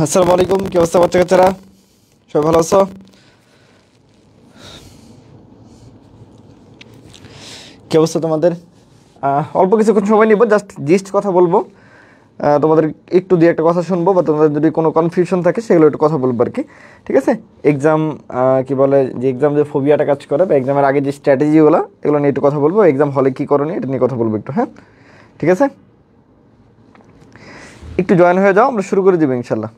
আসসালামু আলাইকুম, কি অবস্থা বাচ্চা কাচ্চারা? সবাই ভালো আছো? কি অবস্থা তোমাদের? অল্প কিছুক্ষণ সময় নিব, জাস্ট কথা বলবো। তোমাদের একটু দিয়ে একটা কথা শুনবো, বা তোমাদের যদি কোনো কনফিউশন থাকে সেগুলো একটু কথা বলবো আর কি। ঠিক আছে? এক্সাম কি বলে, যে এক্সাম যে ফোবিয়াটা কাজ করে, বা এক্সামের আগে যে স্ট্র্যাটেজিগুলো, এগুলো নিয়ে একটু কথা বলবো। এক্সাম হলে কী করণীয় এটা নিয়ে কথা বলবো একটু। হ্যাঁ, ঠিক আছে, একটু জয়েন হয়ে যাও, আমরা শুরু করে দেবো ইনশাল্লাহ।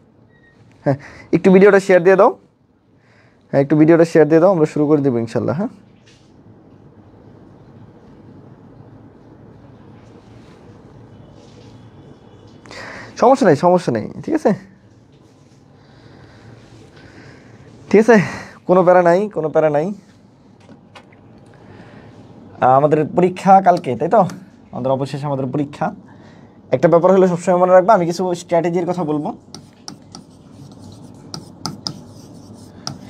হ্যাঁ, একটু ভিডিওটা শেয়ার দিয়ে দাও। হ্যাঁ, একটু ভিডিওটা শেয়ার দিয়ে দাও, আমরা শুরু করে দেবো ইনশাল্লাহ। হ্যাঁ, সমস্যা নেই, ঠিক আছে, ঠিক আছে, কোনো প্যারা নাই। আমাদের পরীক্ষা কালকে, তাই তো? আমাদের অবশেষে আমাদের পরীক্ষা। একটা ব্যাপার হলো সবসময় মনে রাখবা, আমি কিছু স্ট্র্যাটেজির কথা বলবো,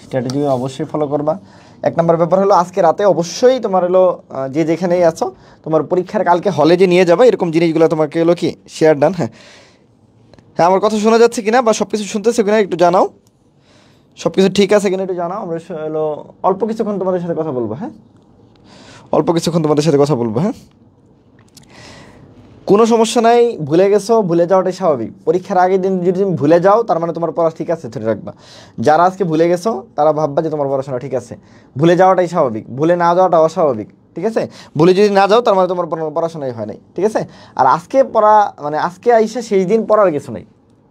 স্ট্র্যাটেজি অবশ্যই ফলো করবা। এক নম্বর ব্যাপার হলো, আজকে রাতে অবশ্যই তোমার হলো যে যেখানেই আছো, তোমার পরীক্ষার কালকে হলে যে নিয়ে যাবে এরকম জিনিসগুলো তোমাকে হলো কি শেয়ার ডান। হ্যাঁ, হ্যাঁ, আমার কথা শোনা যাচ্ছে কিনা, বা সব কিছু শুনতেছো কিনা একটু জানাও। সব কিছু ঠিক আছে কিনা একটু জানাও। আমরা হলো অল্প কিছুক্ষণ তোমাদের সাথে কথা বলবো। হ্যাঁ, অল্প কিছুক্ষণ তোমাদের সাথে কথা বলবো। হ্যাঁ, কোনো সমস্যা নাই। ভুলে গেছো, ভুলে যাওয়াটাই স্বাভাবিক। পরীক্ষার আগের দিন যদি তুমি ভুলে যাও, তার মানে তোমার পড়া ঠিক আছে, ধরে রাখবা। যারা আজকে ভুলে গেছো তারা ভাববা যে তোমার পড়াশোনা ঠিক আছে। ভুলে যাওয়াটাই স্বাভাবিক, ভুলে না যাওয়াটা অস্বাভাবিক। ঠিক আছে? ভুলে যদি না যাও, তার মানে তোমার পড়াশোনাই হয় নাই। ঠিক আছে? আর আজকে পড়া মানে আজকে আইসা সেই দিন পড়ার কিছু নেই।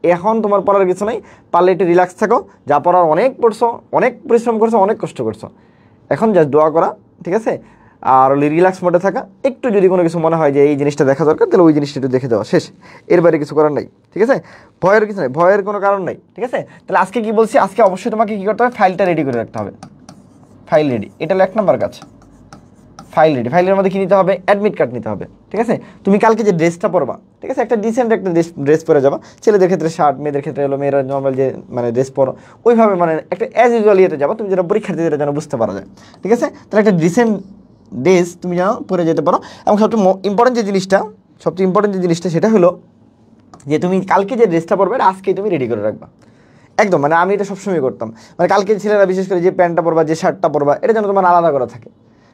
এখন তোমার পড়ার কিছু নেই। পারলে একটু রিল্যাক্স থাকো। যা পড়ার অনেক পড়ছো, অনেক পরিশ্রম করছো, অনেক কষ্ট করছো। এখন জাস্ট দোয়া করা, ঠিক আছে? আর রিল্যাক্স মোডে থাকা। একটু যদি কোনো কিছু মনে হয় যে এই জিনিসটা দেখা দরকার, তাহলে ওই জিনিসটা একটু দেখে দেওয়া, শেষ। এর বাইরে কিছু করার নাই। ঠিক আছে? ভয়ের কিছু নেই, ভয়ের কোনো কারণ নেই। ঠিক আছে? তাহলে আজকে কি বলছি, আজকে অবশ্যই তোমাকে কী করতে হবে, ফাইলটা রেডি করে রাখতে হবে। ফাইল রেডি, এটা হলো 1 নম্বর কাজ। ফাইল রেডি, ফাইলের মধ্যে কী নিতে হবে, অ্যাডমিট কার্ড নিতে হবে। ঠিক আছে? তুমি কালকে যে ড্রেসটা পরবা, ঠিক আছে, একটা ডিসেন্ট একটা ড্রেস পরে যাবা। ছেলেদের ক্ষেত্রে শার্ট, মেয়েদের ক্ষেত্রে হলো মেয়েরা নর্মাল যে মানে ড্রেস পরো, ওইভাবে মানে একটা অ্যাজ ইউজুয়াল ইয়েতে যাবা, তুমি যেন পরীক্ষার্থীদের যেন বুঝতে পারা যায়। ঠিক আছে? তাহলে একটা ডিসেন্ট ড্রেস তুমি যেন পরে যেতে পারো। এবং সবচেয়ে ইম্পর্টেন্ট যে জিনিসটা সেটা হলো যে তুমি কালকে যে ড্রেসটা পরবে এটা আজকেই তুমি রেডি করে রাখবা। একদম, মানে আমি এটা সবসময় করতাম। মানে কালকে ছেলেরা বিশেষ করে যে প্যান্টটা পরবা, যে শার্টটা পরবা, এটা যেন তোমার আলাদা করা থাকে।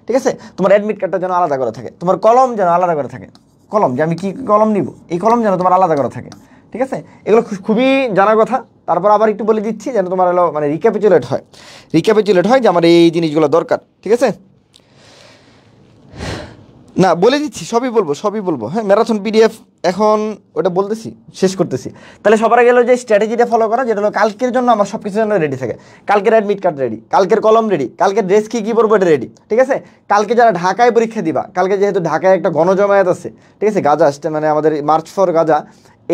ঠিক আছে? তোমার অ্যাডমিট কার্ডটা যেন আলাদা করা থাকে, তোমার কলম যেন আলাদা করা থাকে। কলম, যে আমি কী কলম নিব, এই কলম যেন তোমার আলাদা করা থাকে। ঠিক আছে? এগুলো খুবই জানার কথা। তারপর আবার একটু বলে দিচ্ছি, যেন তোমার হলো মানে রিক্যাপিচুলেট হয় যে আমার এই জিনিসগুলো দরকার। ঠিক আছে? না, বলে দিচ্ছি, সবই বলবো। হ্যাঁ, ম্যারাথন পিডিএফ এখন ওটা বলতেছি, শেষ করতেছি। তাহলে সবার গেল যে স্ট্র্যাটেজিটা ফলো করা, যেটা হলো কালকের জন্য আমার সব কিছু যেন রেডি থাকে। কালকের অ্যাডমিট কার্ড রেডি, কালকের কলম রেডি, কালকের ড্রেস কী পরবো এটা রেডি। ঠিক আছে? কালকে যারা ঢাকায় পরীক্ষা দিবা, কালকে যেহেতু ঢাকায় একটা গণজমায়েত আছে, ঠিক আছে, গাজা মানে আমাদের মার্চ ফর গাজা,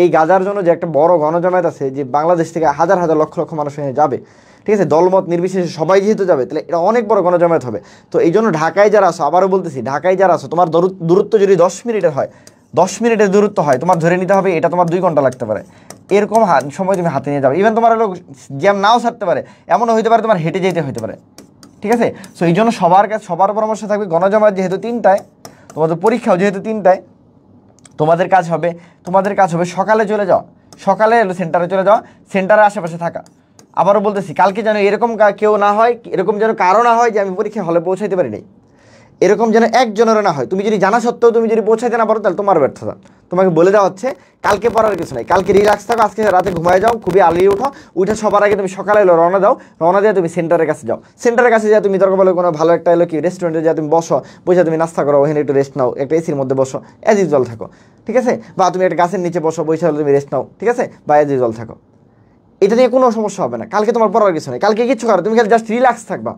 এই গাজার জন্য যে একটা বড় গণজমায়েত আছে, যে বাংলাদেশ থেকে হাজার হাজার লক্ষ লক্ষ মানুষ এখানে যাবে। ঠিক আছে? দলমত নির্বিশেষে সবাই যেহেতু যাবে, তাহলে এটা অনেক বড় গণজমায়েত হবে। তো এই জন্য ঢাকায় যারা আসো, আবারও বলতেছি, ঢাকায় যারা আসো, তোমার দূরত্ব যদি 10 মিনিটের হয়, 10 মিনিটের দূরত্ব হয়, তোমার ধরে নিতে হবে এটা তোমার 2 ঘন্টা লাগতে পারে। এরকম সময় তুমি হাতে নিয়ে যাবে। ইভেন তোমার হলো জ্যাম নাও ছাড়তে পারে, এমনও হতে পারে তোমার হেঁটে যেতে হতে পারে। ঠিক আছে? সো এই জন্য সবার পরামর্শ থাকবে, গণজমায়েত যেহেতু 3টায়, তোমাদের পরীক্ষাও যেহেতু 3টায়, তোমাদের কাজ হবে সকালে চলে যাওয়া, সকালে সেন্টারে চলে যাওয়া, সেন্টারের আশেপাশে থাকা। আবারও বলতেছি, কালকে যেন এরকম কেউ না হয়, এরকম যেন কারো না হয় যে আমি পরীক্ষা হলে পৌঁছাইতে পারি নাই, এরকম যেন একজনেরও না হয়। তুমি যদি জানা সত্ত্বেও তুমি যদি পৌঁছাইতে না পারো, তাহলে তোমার ব্যর্থতা। তোমাকে বলে দেওয়া হচ্ছে কালকে পড়ার কিছু নাই, কালকে রিল্যাক্স থাকো, আজকে রাতে ঘুমায় যাও, খুবই আলি উঠে সবার আগে তুমি সকালে রওনা দিয়ে তুমি সেন্টারের কাছে যাও। সেন্টারের কাছে যা তুমি দরকার বলে কোনো ভালো একটা এলো কি রেস্টুরেন্টে যা তুমি বসো, বসে তুমি নাস্তা করো, ওখানে একটু রেস্ট নাও, একটা এসির মধ্যে বসো, অ্যাজ ইউজুয়াল থাকো। ঠিক আছে? বা তুমি একটা গাছের নিচে বসো, বসে হলে তুমি রেস্ট নাও। ঠিক আছে? বা অ্যাজ ইউজুয়াল থাকো। এটা নিয়ে কোনো সমস্যা হবে না। কালকে তোমার পড়ার কিছু নেই, কালকে কিচ্ছু করো, তুমি খালি জাস্ট রিল্যাক্স থাকবা।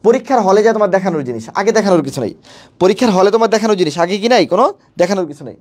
পরীক্ষার হলে যা তোমার দেখানোর জিনিস, আগে দেখানোর কিছু নেই। পরীক্ষার হলে তোমার দেখানোর জিনিস আগে কি নাই, কোনো দেখানোর কিছু নেই।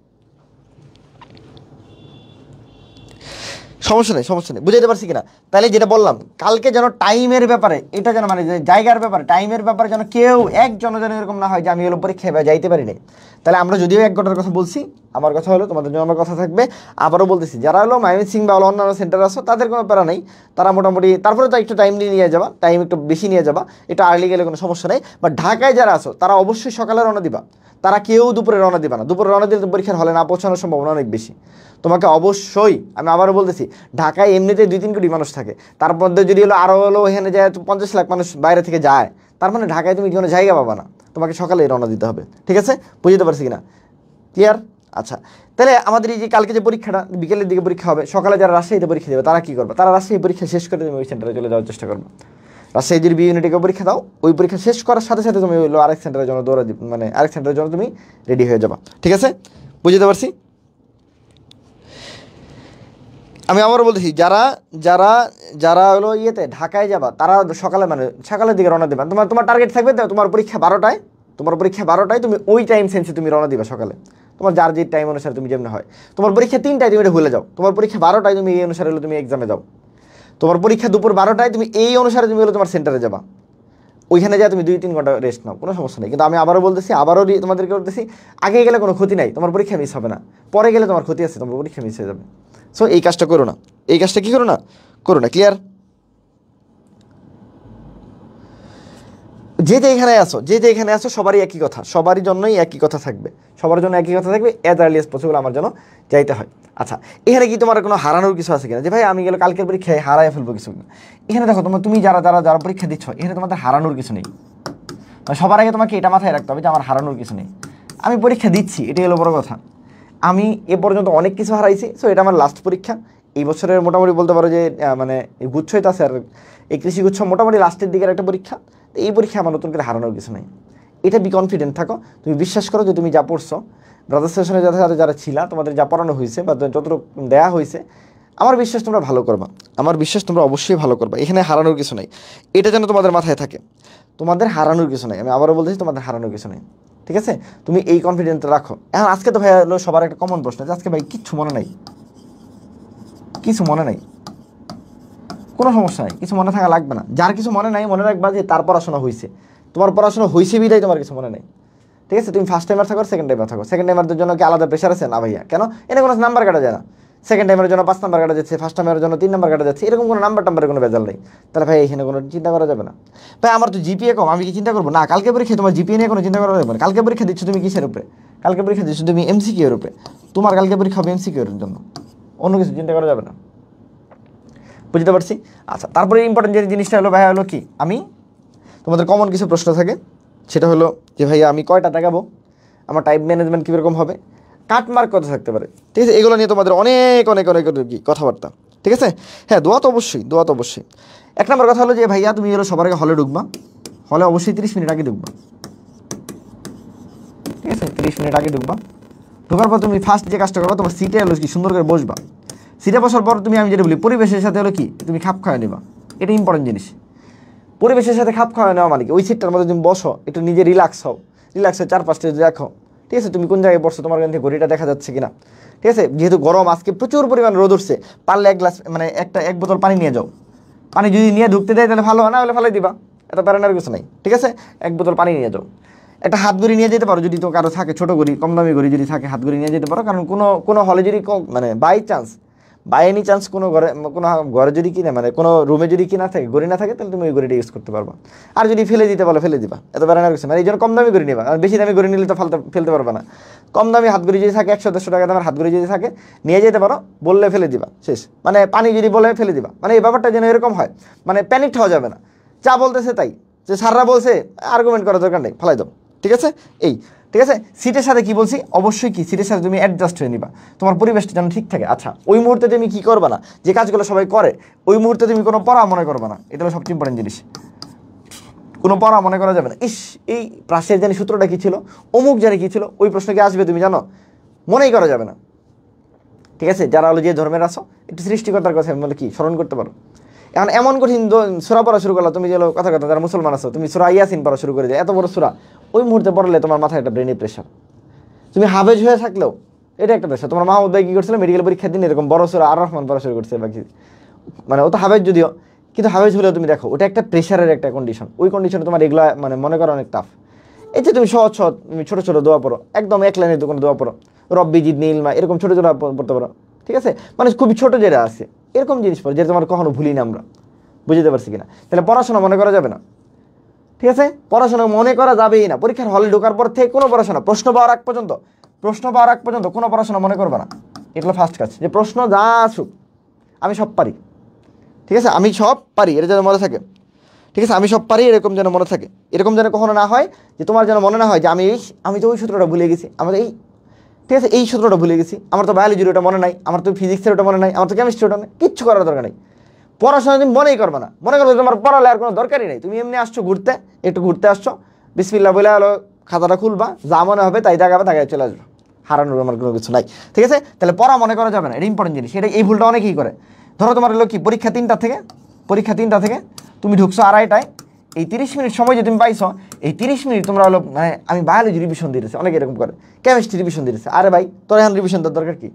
সমস্যা নেই, বুঝাইতে পারছি কিনা? তাহলে যেটা বললাম, কালকে যেন টাইমের ব্যাপারে, এটা যেন মানে জায়গার ব্যাপারে, টাইমের ব্যাপারে যেন কেউ একজন যেন এরকম না হয় যে আমি হলো পরীক্ষায় যাইতে পারি নাই। তাহলে আমরা যদিও 1 ঘন্টার কথা বলছি, আমার কথা হলো তোমাদের জন্য আমার কথা থাকবে। আবারও বলতেছি, যারা হলো ময়মনসিংহ বা অন্যান্য সেন্টার আসো, তাদের কোনো প্যারা নেই। তারা মোটামুটি তারপরে তো একটু টাইম নিয়ে যাবা, টাইম একটু বেশি নিয়ে যাবা, এটা আর্লি গেলে কোনো সমস্যা নেই। বাট ঢাকায় যারা আসো, তারা অবশ্যই সকালে রওনা দিবা। তারা কেউ দুপুরে রওনা দিবে না। দুপুরে রওনা দিলে পরীক্ষার হলে না পৌঁছানোর সম্ভাবনা অনেক বেশি। তোমাকে অবশ্যই, আমি আবারও বলতেছি, ঢাকায় এমনিতে 2-3 কোটি মানুষ থাকে, তার মধ্যে যদি হলো আরও হলো এখানে যায় 50 লাখ মানুষ বাইরে থেকে যায়, তার মানে ঢাকায় তুমি কোনো জায়গা পাবা না, তোমাকে সকালে রওনা দিতে হবে। ঠিক আছে, বুঝতে পারছি কিনা? ক্লিয়ার? আচ্ছা, তাহলে আমাদের এই যে কালকে যে পরীক্ষাটা বিকেলের দিকে পরীক্ষা হবে, সকালে যারা রাজশাহীতে পরীক্ষা দেবে তারা কী করবে? তারা রাজশাহী পরীক্ষা শেষ করে তুমি ওই সেন্টারে চলে যাওয়ার চেষ্টা করবে। রাজশাহী যদি বি ইউনিটে পরীক্ষা দাও, ওই পরীক্ষা শেষ করার সাথে সাথে তুমি হলো আরেক সেন্টারের জন্য দৌড়া দিবে, মানে আরেক সেন্টারের জন্য তুমি রেডি হয়ে যাবা। ঠিক আছে, বুঝতে পারছি? আমি আবারও বলতেছি, যারা যারা যারা হলো ইয়েতে ঢাকায় যাবা তারা সকালে, মানে সকালের দিকে রওনা দেবা। তোমার টার্গেট থাকবে তো তোমার পরীক্ষা 12টায়, তুমি ওই টাইম সেন্সে তুমি রওনা দিবা সকালে। তোমার যার যে টাইম অনুসারে তুমি যেমন হয়, তোমার পরীক্ষা 3টায়, তুমি এটা ভুলে যাও। তোমার পরীক্ষা 12টায়, তুমি এই অনুসারে হলো তুমি এক্সামে যাও। তোমার পরীক্ষা দুপুর 12টায়, তুমি এই অনুসারে তুমি হলো তোমার সেন্টারে যাবা। ওইখানে যা তুমি 2-3 ঘন্টা রেস্ট নাও, কোনো সমস্যা নেই। কিন্তু আমি আবারও বলতেছি, আবারও তোমাদেরকে বলতেছি, আগে গেলে কোনো ক্ষতি নাই, তোমার পরীক্ষা মিস হবে না। পরে গেলে তোমার ক্ষতি আছে, তোমার পরীক্ষা মিস হয়ে যাবে। সো এই কাজটা করো না, এই কাজটা কি করো না, ক্লিয়ার? যে এখানে আসো সবারই একই কথা, সবারই জন্যই একই কথা থাকবে, সবার জন্য একই কথা থাকবে, অ্যাজ আর্লি অ্যাজ পসিবল আমার জন্য যাইতে হয়। আচ্ছা, এখানে কি তোমার কোনো হারানোর কিছু আছে কিনা, যে ভাই আমি গেলে কালকের পরীক্ষায় হারাই ফেলবো কিছু না? এখানে দেখো, তুমি যারা পরীক্ষা দিচ্ছ, এখানে তোমাদের হারানোর কিছু নেই। সবার আগে তোমাকে এটা মাথায় রাখতে হবে যে আমার হারানোর কিছু নেই। আমি পরীক্ষা দিচ্ছি, এটাই হলো বড় কথা। আমি এ পর্যন্ত অনেক কিছু হারাইছি, সো এটা আমার লাস্ট পরীক্ষা। এই বছরের মোটামুটি বলতে পারো যে মানে গুচ্ছই তো আছে, আর এই কৃষিগুচ্ছ মোটামুটি লাস্টের দিকের একটা পরীক্ষা। তো এই পরীক্ষা আমার নতুন করে হারানোর কিছু নেই। এটা বি কনফিডেন্ট থাকো, তুমি বিশ্বাস করো যে তুমি যা পড়ছো, ব্রাদার্স সেশনে যারা ছিলা, তোমাদের যা পড়ানো হয়েছে বা যতটুকু দেওয়া হয়েছে, আমার বিশ্বাস তোমরা ভালো করবা, আমার বিশ্বাস তোমরা অবশ্যই ভালো করবা। এখানে হারানোর কিছু নেই, এটা যেন তোমাদের মাথায় থাকে। তোমাদের হারানোর কিছু নেই, আমি আবারও বলতেছি, তোমাদের হারানোর কিছু নেই। ঠিক আছে, তুমি এই কনফিডেন্স রাখো। এখন আজকে তো ভাই হলো সবার একটা কমন প্রশ্ন, যে আজকে ভাই কিছু মনে নাই, কোনো সমস্যা নেই, কিছু মনে থাকা লাগবে না। যার কিছু মনে নাই, মনে রাখবা যে তার পড়াশোনা হয়েছে, তোমার পড়াশোনা হয়েছে বিদায় তোমার কিছু মনে নেই। ঠিক আছে, তুমি ফার্স্ট টাইমার থাকো, সেকেন্ড টাইমার থাকো। সেকেন্ড টাইমারদের জন্য কি আলাদা প্রেশার আছে? না ভাইয়া, কেন? এনে কোনো নাম্বার কাটা যায় না। সেকেন্ড টাইমের জন্য 5 নাম্বার কাটা যাচ্ছে, ফার্স্ট টাইমের জন্য 3 নাম্বার কাটা যাচ্ছে, এরকম কোনো নাম্বারের কোনো বেজাল নেই। তাহলে ভাই এখানে কোনো চিন্তা করা যাবে না। ভাই আমার তো জিপিএ কম, আমি কি চিন্তা করবো না? কালকে পরীক্ষা তোমার জিপিএ নিয়ে কোনো চিন্তা করা যাবে না। কালকে পরীক্ষা দিচ্ছ তুমি কিসের উপরে? কালকে পরীক্ষা দিচ্ছ তুমি এমসিকিউ এর উপরে। তোমার কালকে পরীক্ষা হবে এমসিকিউ এর জন্য, অন্য কিছু চিন্তা করা যাবে না। বুঝতে পারছি? আচ্ছা, তারপরে ইম্পর্টেন্ট যে জিনিসটা হলো ভাইয়া হলো কি, আমি তোমাদের কমন কিছু প্রশ্ন থাকে, সেটা হলো যে ভাইয়া আমি কয়টা দেখাবো, আমার টাইম ম্যানেজমেন্ট কীরকম হবে, কাটমার্ক কত থাকতে পারে। ঠিক আছে, এগুলো নিয়ে তোমাদের অনেক অনেক অনেক কি কথাবার্তা। ঠিক আছে, হ্যাঁ, দোয়া তো অবশ্যই। 1 নম্বর কথা হলো যে ভাইয়া তুমি হলো সবার আগে হলে ঢুকবা, হলে অবশ্যই 30 মিনিট আগে ঢুকবা। ঠিক আছে, 30 মিনিট আগে ঢুকবা। ঢোকার পর তুমি ফার্স্ট যে কাজটা করবা, তোমার সিটে হলো কি সুন্দর করে বসবা। সিটে বসার পর তুমি, আমি যেটা বলি, পরিবেশের সাথে হলো কি তুমি খাপ খাওয়াই নেবা, এটা ইম্পর্টেন্ট জিনিস। পরিবেশের সাথে খাপ খাওয়াই নেওয়া মানে কি, ওই সিটটার মধ্যে তুমি বসো, একটু নিজে রিল্যাক্স হয়ে চারপাশটা দেখো। ঠিক আছে, তুমি কোন জায়গায় বসছো, তোমার কাছে ঘড়িটা দেখা যাচ্ছে কিনা। ঠিক আছে, যেহেতু গরম, আজকে প্রচুর পরিমাণ রোদ উঠছে, পারলে 1 গ্লাস মানে এক বোতল পানি নিয়ে যাও। পানি যদি নিয়ে ঢুকতে দেয় তাহলে ভালো, না হলে ফেলে দিবা, এটা প্যারানোর কিছু নাই। ঠিক আছে, 1 বোতল পানি নিয়ে যাও। একটা হাত ঘড়ি নিয়ে যেতে পারো, যদি তো কারো থাকে ছোটো ঘড়ি, কম দামি ঘড়ি যদি থাকে, হাত ঘড়ি নিয়ে যেতে পারো। কারণ কোনো হলে যদি মানে বাই এনি চান্স কোনো ঘরে যদি কিনে, মানে কোনো রুমে যদি কিনা থাকে, ঘড়ি না থাকে, তাহলে তুমি ওই ঘড়িটা ইউজ করতে পারবা। আর যদি ফেলে দিতে বলো, ফেলে দিবা, এত বেড়ানোর কিছু। মানে এই জন্য কম দামি ঘড়ি নিবা, আর বেশি দামি ঘড়ি নিলে তো ফেলতে পারবা না। কম দামি হাত ঘড়ি যদি থাকে, 100-150 টাকা দামের হাত ঘড়ি যদি থাকে, নিয়ে যেতে পারো, বললে ফেলে দিবা, শেষ। মানে পানি যদি বলে ফেলে দিবা, মানে এই ব্যাপারটা যেন এরকম হয়, মানে প্যানিক হওয়া যাবে না। যা বলতেছে তাই, যে স্যাররা বলছে, আর্গুমেন্ট করার দরকার নেই, ফেলাই দাও। ঠিক আছে, ঠিক আছে, সিটের সাথে কি বলছি, অবশ্যই কি সিটের সাথে তুমি অ্যাডজাস্ট হয়ে নিবা, তোমার পরিবেশটা যেন ঠিক থাকে। আচ্ছা, ওই মুহূর্তে তুমি কী করবা না, যে কাজগুলো সবাই করে, ওই মুহূর্তে তুমি কোনো পড়া মনে করবা না, এটা হলো সবচেয়ে ইম্পর্টেন্ট জিনিস। কোনো পড়া মনে করা যাবে না, এই প্রাসের জানি সূত্রটা কী ছিল, অমুক জানি কী ছিল, ওই প্রশ্ন কি আসবে তুমি জানো, মনেই করা যাবে না। ঠিক আছে, যারা হলো যে ধর্মের আসো, একটু সৃষ্টিকর্তার কথা বলে কি স্মরণ করতে পারো। এখন এমন কঠিন সূরা পড়া শুরু করলো, তুমি যে কথা যারা মুসলমান আছো, তুমি সূরা ইয়াসিন পড়া শুরু করে দেয়, এত বড় সূরা, ওই মুহূর্তে পড়লে তোমার মাথায় একটা ব্রেনের প্রেশার। তুমি হাফেজ হয়ে থাকলেও এটা একটা প্রেশার। তোমার মাহমুদ ভাই কী করছিল, মেডিকেল পরীক্ষার দিন এরকম বড় সূরা আর রহমান পড়া শুরু করছে, বাকি মানে ও তো হাফেজ যদিও, কিন্তু হাফেজ হলেও তুমি দেখো, ওটা একটা প্রেশারের একটা কন্ডিশন। ওই কন্ডিশনে তোমার এগুলো মানে মনে করো অনেক টাফ। এই যে তুমি তুমি ছোটো ছোটো দোয়া পড়ো, একদম 1 লাইনের কোনো দোয়া পড়ো, রব্বি জিদনি ইলমা, এরকম ছোটো ছোটো পড়তে পারো। ঠিক আছে, মানে খুবই ছোটো যেটা আছে, এরকম জিনিস পড়ো যেটা তোমার কখনো ভুলি না আমরা। বুঝতে পারছি কিনা? তাহলে পড়াশোনা মনে করা যাবে না। ঠিক আছে, পড়াশোনা মনে করা যাবেই না। পরীক্ষার হলে ঢোকার পর থেকে কোনো পড়াশোনা, প্রশ্ন পাওয়ার আগ পর্যন্ত কোনো পড়াশোনা মনে করবে না। এটা হলো ফার্স্ট কাজ, যে প্রশ্ন যা আসুক আমি সব পারি। ঠিক আছে, আমি সব পারি, এটা যেন মনে থাকে। ঠিক আছে, আমি সব পারি এরকম যেন মনে থাকে। এরকম যেন কখনো না হয় যে তোমার যেন মনে না হয় যে আমি তো ওই সূত্রটা ভুলে গেছি, আমার এই, ঠিক আছে, এই সূত্রটা ভুলে গেছি, আমার তো বায়োলজির ওটা মনে নাই, আমার তো ফিজিক্সের ওটা মনে নাই, আমার তো কেমিস্ট্রি ওটা নেই। কিচ্ছু করার দরকার নেই। পড়াশোনা তুমি মনেই করবে না, মনে করবে তোমার পড়ালে আর কোনো দরকারই নেই। তুমি এমনি আসছো ঘুরতে, একটু ঘুরতে আসছো, বিসমিল্লাহ বলে হলো খাতাটা খুলবা, যা মনে হবে তাই দাগাবে, দাগায় চলে আসবে, হারানোর আমার কোনো কিছু নাই। ঠিক আছে, তাহলে পড়া মনে করা যাবে না, এটা ইম্পর্টেন্ট জিনিস। এটা এই ভুলটা অনেকেই করে। ধরো তোমার হলো কি পরীক্ষা 3টা থেকে তুমি ঢুকছো 2:30টায়, এই 30 মিনিট সময় যে তুমি পাইছো, এই 30 মিনিট তোমরা হলো মানে আমি বায়োলজি রিভিশন দিতেছি, অনেকে এরকম করে, কেমিস্ট্রি রিভিশন দিতেছে। আরে ভাই তোর এখন রিভিশন দেওয়ার দরকার কি?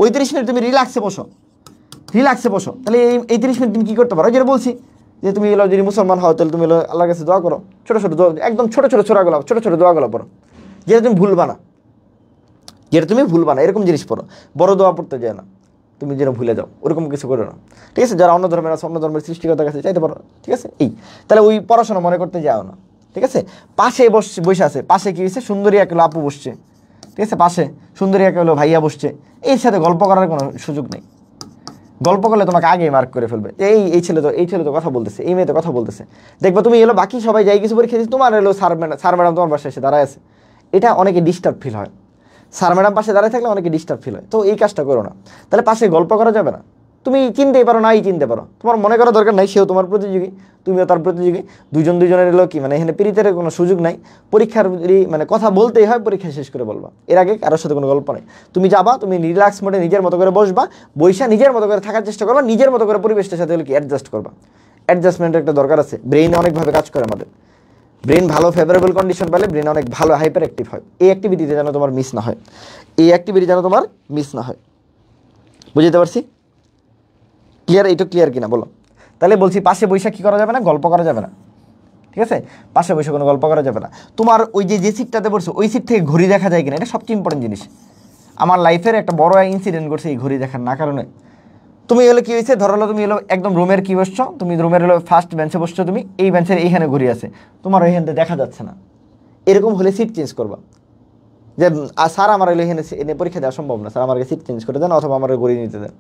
ওই 30 মিনিট তুমি রিল্যাক্সে বসো। তাহলে এই 30 মিনিট তুমি কী করতে পারো? যেটা বলছি যে তুমি এলো যদি মুসলমান হও তাহলে তুমি এলো আল্লাহর কাছে দোয়া করো, একদম ছোটো ছোটো দোয়াগুলো পড়ো, যেটা তুমি ভুলবা না, এরকম জিনিস পড়ো। বড় দোয়া পড়তে যায় না, তুমি যেন ভুলে যাও ওরকম কিছু করো না। ঠিক আছে, যারা অন্য ধর্মের আছে, অন্য ধর্মের সৃষ্টিকর্তার কাছে চাইতে পারো। ঠিক আছে, তাহলে ওই পড়াশোনা মনে করতে যাও না। ঠিক আছে, পাশে বসে আছে, পাশে কি হয়েছে, সুন্দরী এক আপু বসছে। ঠিক আছে, পাশে সুন্দরী এক ভাইয়া বসছে, এর সাথে গল্প করার কোনো সুযোগ নেই। গল্প করলে তোমাকে আগেই মার্ক করে ফেলবে, এই ছেলে তো কথা বলতেছে, এই মেয়ে তো কথা বলতেছে। দেখবো তুমি এলো বাকি সবাই যাই কিছু পরীক্ষা দিচ্ছে, তোমার এলো স্যার ম্যাডাম তোমার পাশে এসে দাঁড়ায় আছে, এটা অনেকে ডিস্টার্ব ফিল হয়। স্যার ম্যাডাম পাশে দাঁড়ায় থাকলে অনেকে ডিস্টার্ব ফিল হয়, তো এই কাজটা করো না। তাহলে পাশে গল্প করা যাবে না। তুমি চিনতেই পারো, নাই চিনতে পারো, তোমার মনে করার দরকার নাই, সেও তোমার প্রতিযোগী, তুমিও তার প্রতিযোগী, দুজনের এলো কি মানে এখানে প্রীতের কোনো সুযোগ নাই। পরীক্ষার মানে কথা বলতেই হয়, পরীক্ষা শেষ করে বলবা, এর আগে কারোর সাথে কোনো গল্প নেই। তুমি যাবা, তুমি রিল্যাক্স মোডে নিজের মতো করে বসবা, বৈশা নিজের মতো করে থাকার চেষ্টা করবা, নিজের মতো করে পরিবেশটার সাথে হলো কি অ্যাডজাস্ট করবা। অ্যাডজাস্টমেন্টের একটা দরকার আছে, ব্রেইনে অনেকভাবে কাজ করে আমাদের। ব্রেন ভালো ফেভারেবল কন্ডিশন পেলে ব্রেন অনেক ভালো হাইপার অ্যাক্টিভ হয়। এই অ্যাক্টিভিটিতে যেন তোমার মিস না হয়, বুঝতে পারছি? ক্লিয়ার কিনা বলো? তাহলে বলছি পাশে বৈশা কী করা যাবে না, গল্প করা যাবে না। ঠিক আছে, পাশে বসে কোনো গল্প করা যাবে না। তোমার ওই যে সিটটাতে বসছো ওই সিট থেকে ঘড়ি দেখা যায় কিনা, এটা সবচেয়ে ইম্পর্টেন্ট জিনিস। আমার লাইফের একটা বড় ইনসিডেন্ট ঘটছে এই ঘড়ি দেখার না কারণে। তুমি এলো কী হয়েছে, ধরো তুমি এলো একদম রুমের কি বসছো, তুমি রুমের এলো ফার্স্ট বেঞ্চে বসছো, তুমি এই বেঞ্চের এইখানে ঘড়ি আছে, তোমার ওইখানে দেখা যাচ্ছে না। এরকম হলে সিট চেঞ্জ করবা, যে স্যার আমার এনে পরীক্ষা দেওয়া সম্ভব না, স্যার আমাকে সিট চেঞ্জ করে দেন অথবা আমার ঘড়ি নিতে দেন।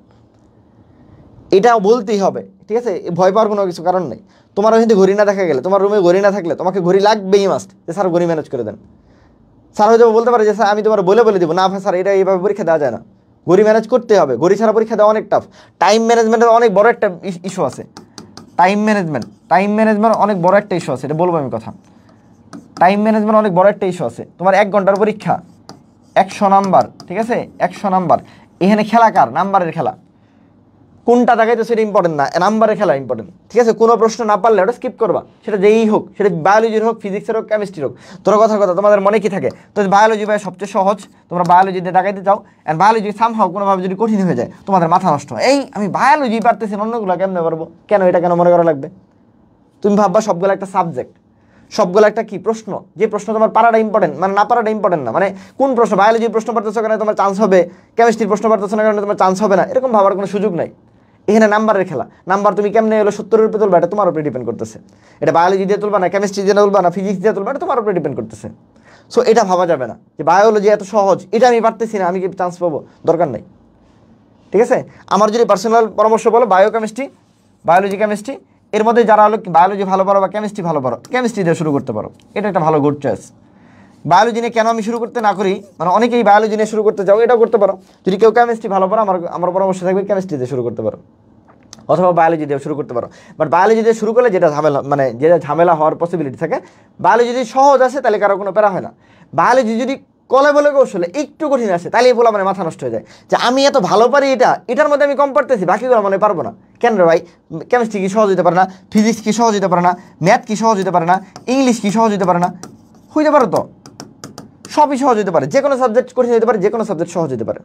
এটাও বলতেই হবে। ঠিক আছে, ভয় পাওয়ার কোনো কিছু কারণ নেই। তোমার ওইখানে ঘড়ি না দেখা গেলে, তোমার রুমে ঘড়ি না থাকলে তোমাকে ঘড়ি লাগবেই মাস্ট, যে স্যার ঘড়ি ম্যানেজ করে দেন। স্যার হয়তো বলতে পারে যে স্যার আমি তোমার বলে দেবো, না স্যার এটা এইভাবে পরীক্ষা দেওয়া যায় না, ঘড়ি ম্যানেজ করতে হবে, ঘড়ি ছাড়া পরীক্ষা দেওয়া অনেক টাফ। টাইম ম্যানেজমেন্টের অনেক বড় একটা ইস্যু আছে, টাইম ম্যানেজমেন্ট অনেক বড় একটা ইস্যু আছে, এটা বলবো আমি কথা। টাইম ম্যানেজমেন্ট অনেক বড় একটা ইস্যু আছে। তোমার 1 ঘন্টার পরীক্ষা, 100 নাম্বার। ঠিক আছে, 100 নাম্বার, এখানে খেলা কার, নাম্বারের খেলা। কোনটা দেখাইতো সেটা ইম্পর্টেন্ট না, নাম্বারের খেলা ইম্পর্টেন্ট। ঠিক আছে, কোনো প্রশ্ন না পারলে ওটা স্কিপ করবা, সেটা যেই হোক, সেটা বায়োলজির হোক, ফিজিক্সের হোক, কেমিস্ট্রির হোক। তোর কথার কথা, তোমাদের মনে কি থাকে, তো বায়োলজি ভাই সবচেয়ে সহজ, তোমরা বায়োলজিতে দেখাইতে চাও, অ্যান্ড বায়োলজি সামহাও কোনোভাবে যদি কঠিন হয়ে যায় তোমাদের মাথা নষ্ট হয়, এই আমি বায়োলজি পারতেছি, অন্যগুলো কেমনে পারবো, কেন এটা কেন মনে করা লাগবে? তুমি ভাববা সবগুলো একটা সাবজেক্ট, সবগুলো একটা কি প্রশ্ন, যে প্রশ্ন তোমার পারাটা ইম্পর্টেন্ট, মানে না পারাটা ইম্পর্টেন্ট না। মানে কোন প্রশ্ন, বায়োলজির প্রশ্ন পারতেছো কারণে তোমার চান্স হবে, কেমিস্ট্রির প্রশ্ন পারতেছো না কারণে তোমার চান্স হবে না, এরকম ভাবার কোনো সুযোগ নাই। এখানে নাম্বারের খেলা, নাম্বার তুমি কেমনে এলো 70-এর উপরে তুলবা, এটা তোমার উপরে ডিপেন্ড করতেছে। এটা বায়োলজি দিয়ে তুলবা না, কেমিস্ট্রি দিয়ে তুলবা না, ফিজিক্স দিয়ে তুলবা, এটা তোমার উপরে ডিপেন্ড করতেছে। সো এটা ভাবা যাবে না যে বায়োলজি এত সহজ, এটা আমি পারতেছি না, আমি কি চান্স পাবো, দরকার নাই। ঠিক আছে, আমার যদি পার্সোনাল পরামর্শ বলো, বায়োলজি কেমিস্ট্রি, এর মধ্যে যারা হলো বায়োলজি ভালো পারো বা কেমিস্ট্রি ভালো পারো, কেমিস্ট্রি দিয়ে শুরু করতে পারো, এটা একটা ভালো গুড চয়েস। বায়োলজি নিয়ে কেন আমি শুরু করতে না করি, মানে অনেকেই বায়োলজি নিয়ে শুরু করতে যাও, এটাও করতে পারো। যদি কেউ কেমিস্ট্রি ভালো পারো, আমার পরামর্শ থাকবে কেমিস্ট্রি দিয়ে শুরু করতে পারো, অথবা বায়োলজি দিয়ে শুরু করতে পারো। বাট বায়োলজি দিয়ে শুরু করলে যেটা ঝামেলা হওয়ার পসিবিলিটি থাকে, বায়োলজি যদি সহজ আসে তাহলে কারো কোনো প্যারা হয় না। বায়োলজি যদি কলে বলে কৌশলে একটু কঠিন আসে, তাহলে এই বলে মানে মাথা নষ্ট হয়ে যায়, যে আমি এত ভালো পারি এটার মধ্যে আমি কম পারতেছি, বাকিগুলো মানে পারবো না। কেন রে ভাই, কেমিস্ট্রি কি সহজ হতে পারে না, ফিজিক্স কি সহজ হতে পারে না, ম্যাথ কি সহজ হতে পারে না, ইংলিশ কি সহজ হতে পারে না? হইতে পারো তো, সবই সহজ হতে পারে, যে কোনো সাবজেক্ট কঠিন হতে পারে, যে কোনো সাবজেক্ট সহজ হতে পারে।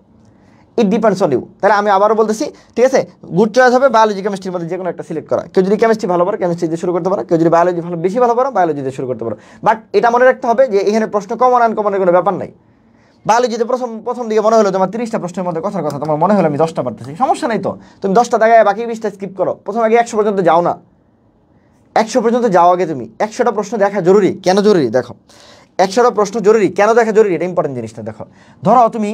It depends on you. তাহলে আমি আবারও বলতেছি, ঠিক আছে, গুড চয়েস হবে বায়োলজি কেমিস্ট্রির মধ্যে যে কোনো একটা সিলেক্ট করা। কেউ যদি কেমিস্ট্রি ভালো পারো, কেমিস্ট্রি দিয়ে শুরু করতে পারো, কেউ যদি বায়োলজি বেশি ভালো পারো, বায়োলজি দিয়ে শুরু করতে পারো। বাট এটা মনে রাখতে হবে যে এখানে প্রশ্ন কমন আনকমনের কোনো ব্যাপার নাই। বায়োলজিতে প্রথম দিকে মনে হলো তোমার 30টা প্রশ্নের মধ্যে কথার কথা তোমার মনে হলো আমি 10টা পারতেছি, সমস্যা নেই তো, তুমি 10টা দেখায় বাকি 20টা স্কিপ করো, প্রথম আগে 100 পর্যন্ত যাও না। 100 পর্যন্ত যাও আগে তুমি। 100টা প্রশ্ন দেখা জরুরি। কেন জরুরি দেখো, 100টা প্রশ্ন জরুরি কেন দেখা জরুরি, এটা ইম্পর্টেন্ট জিনিসটা দেখো। ধরো তুমি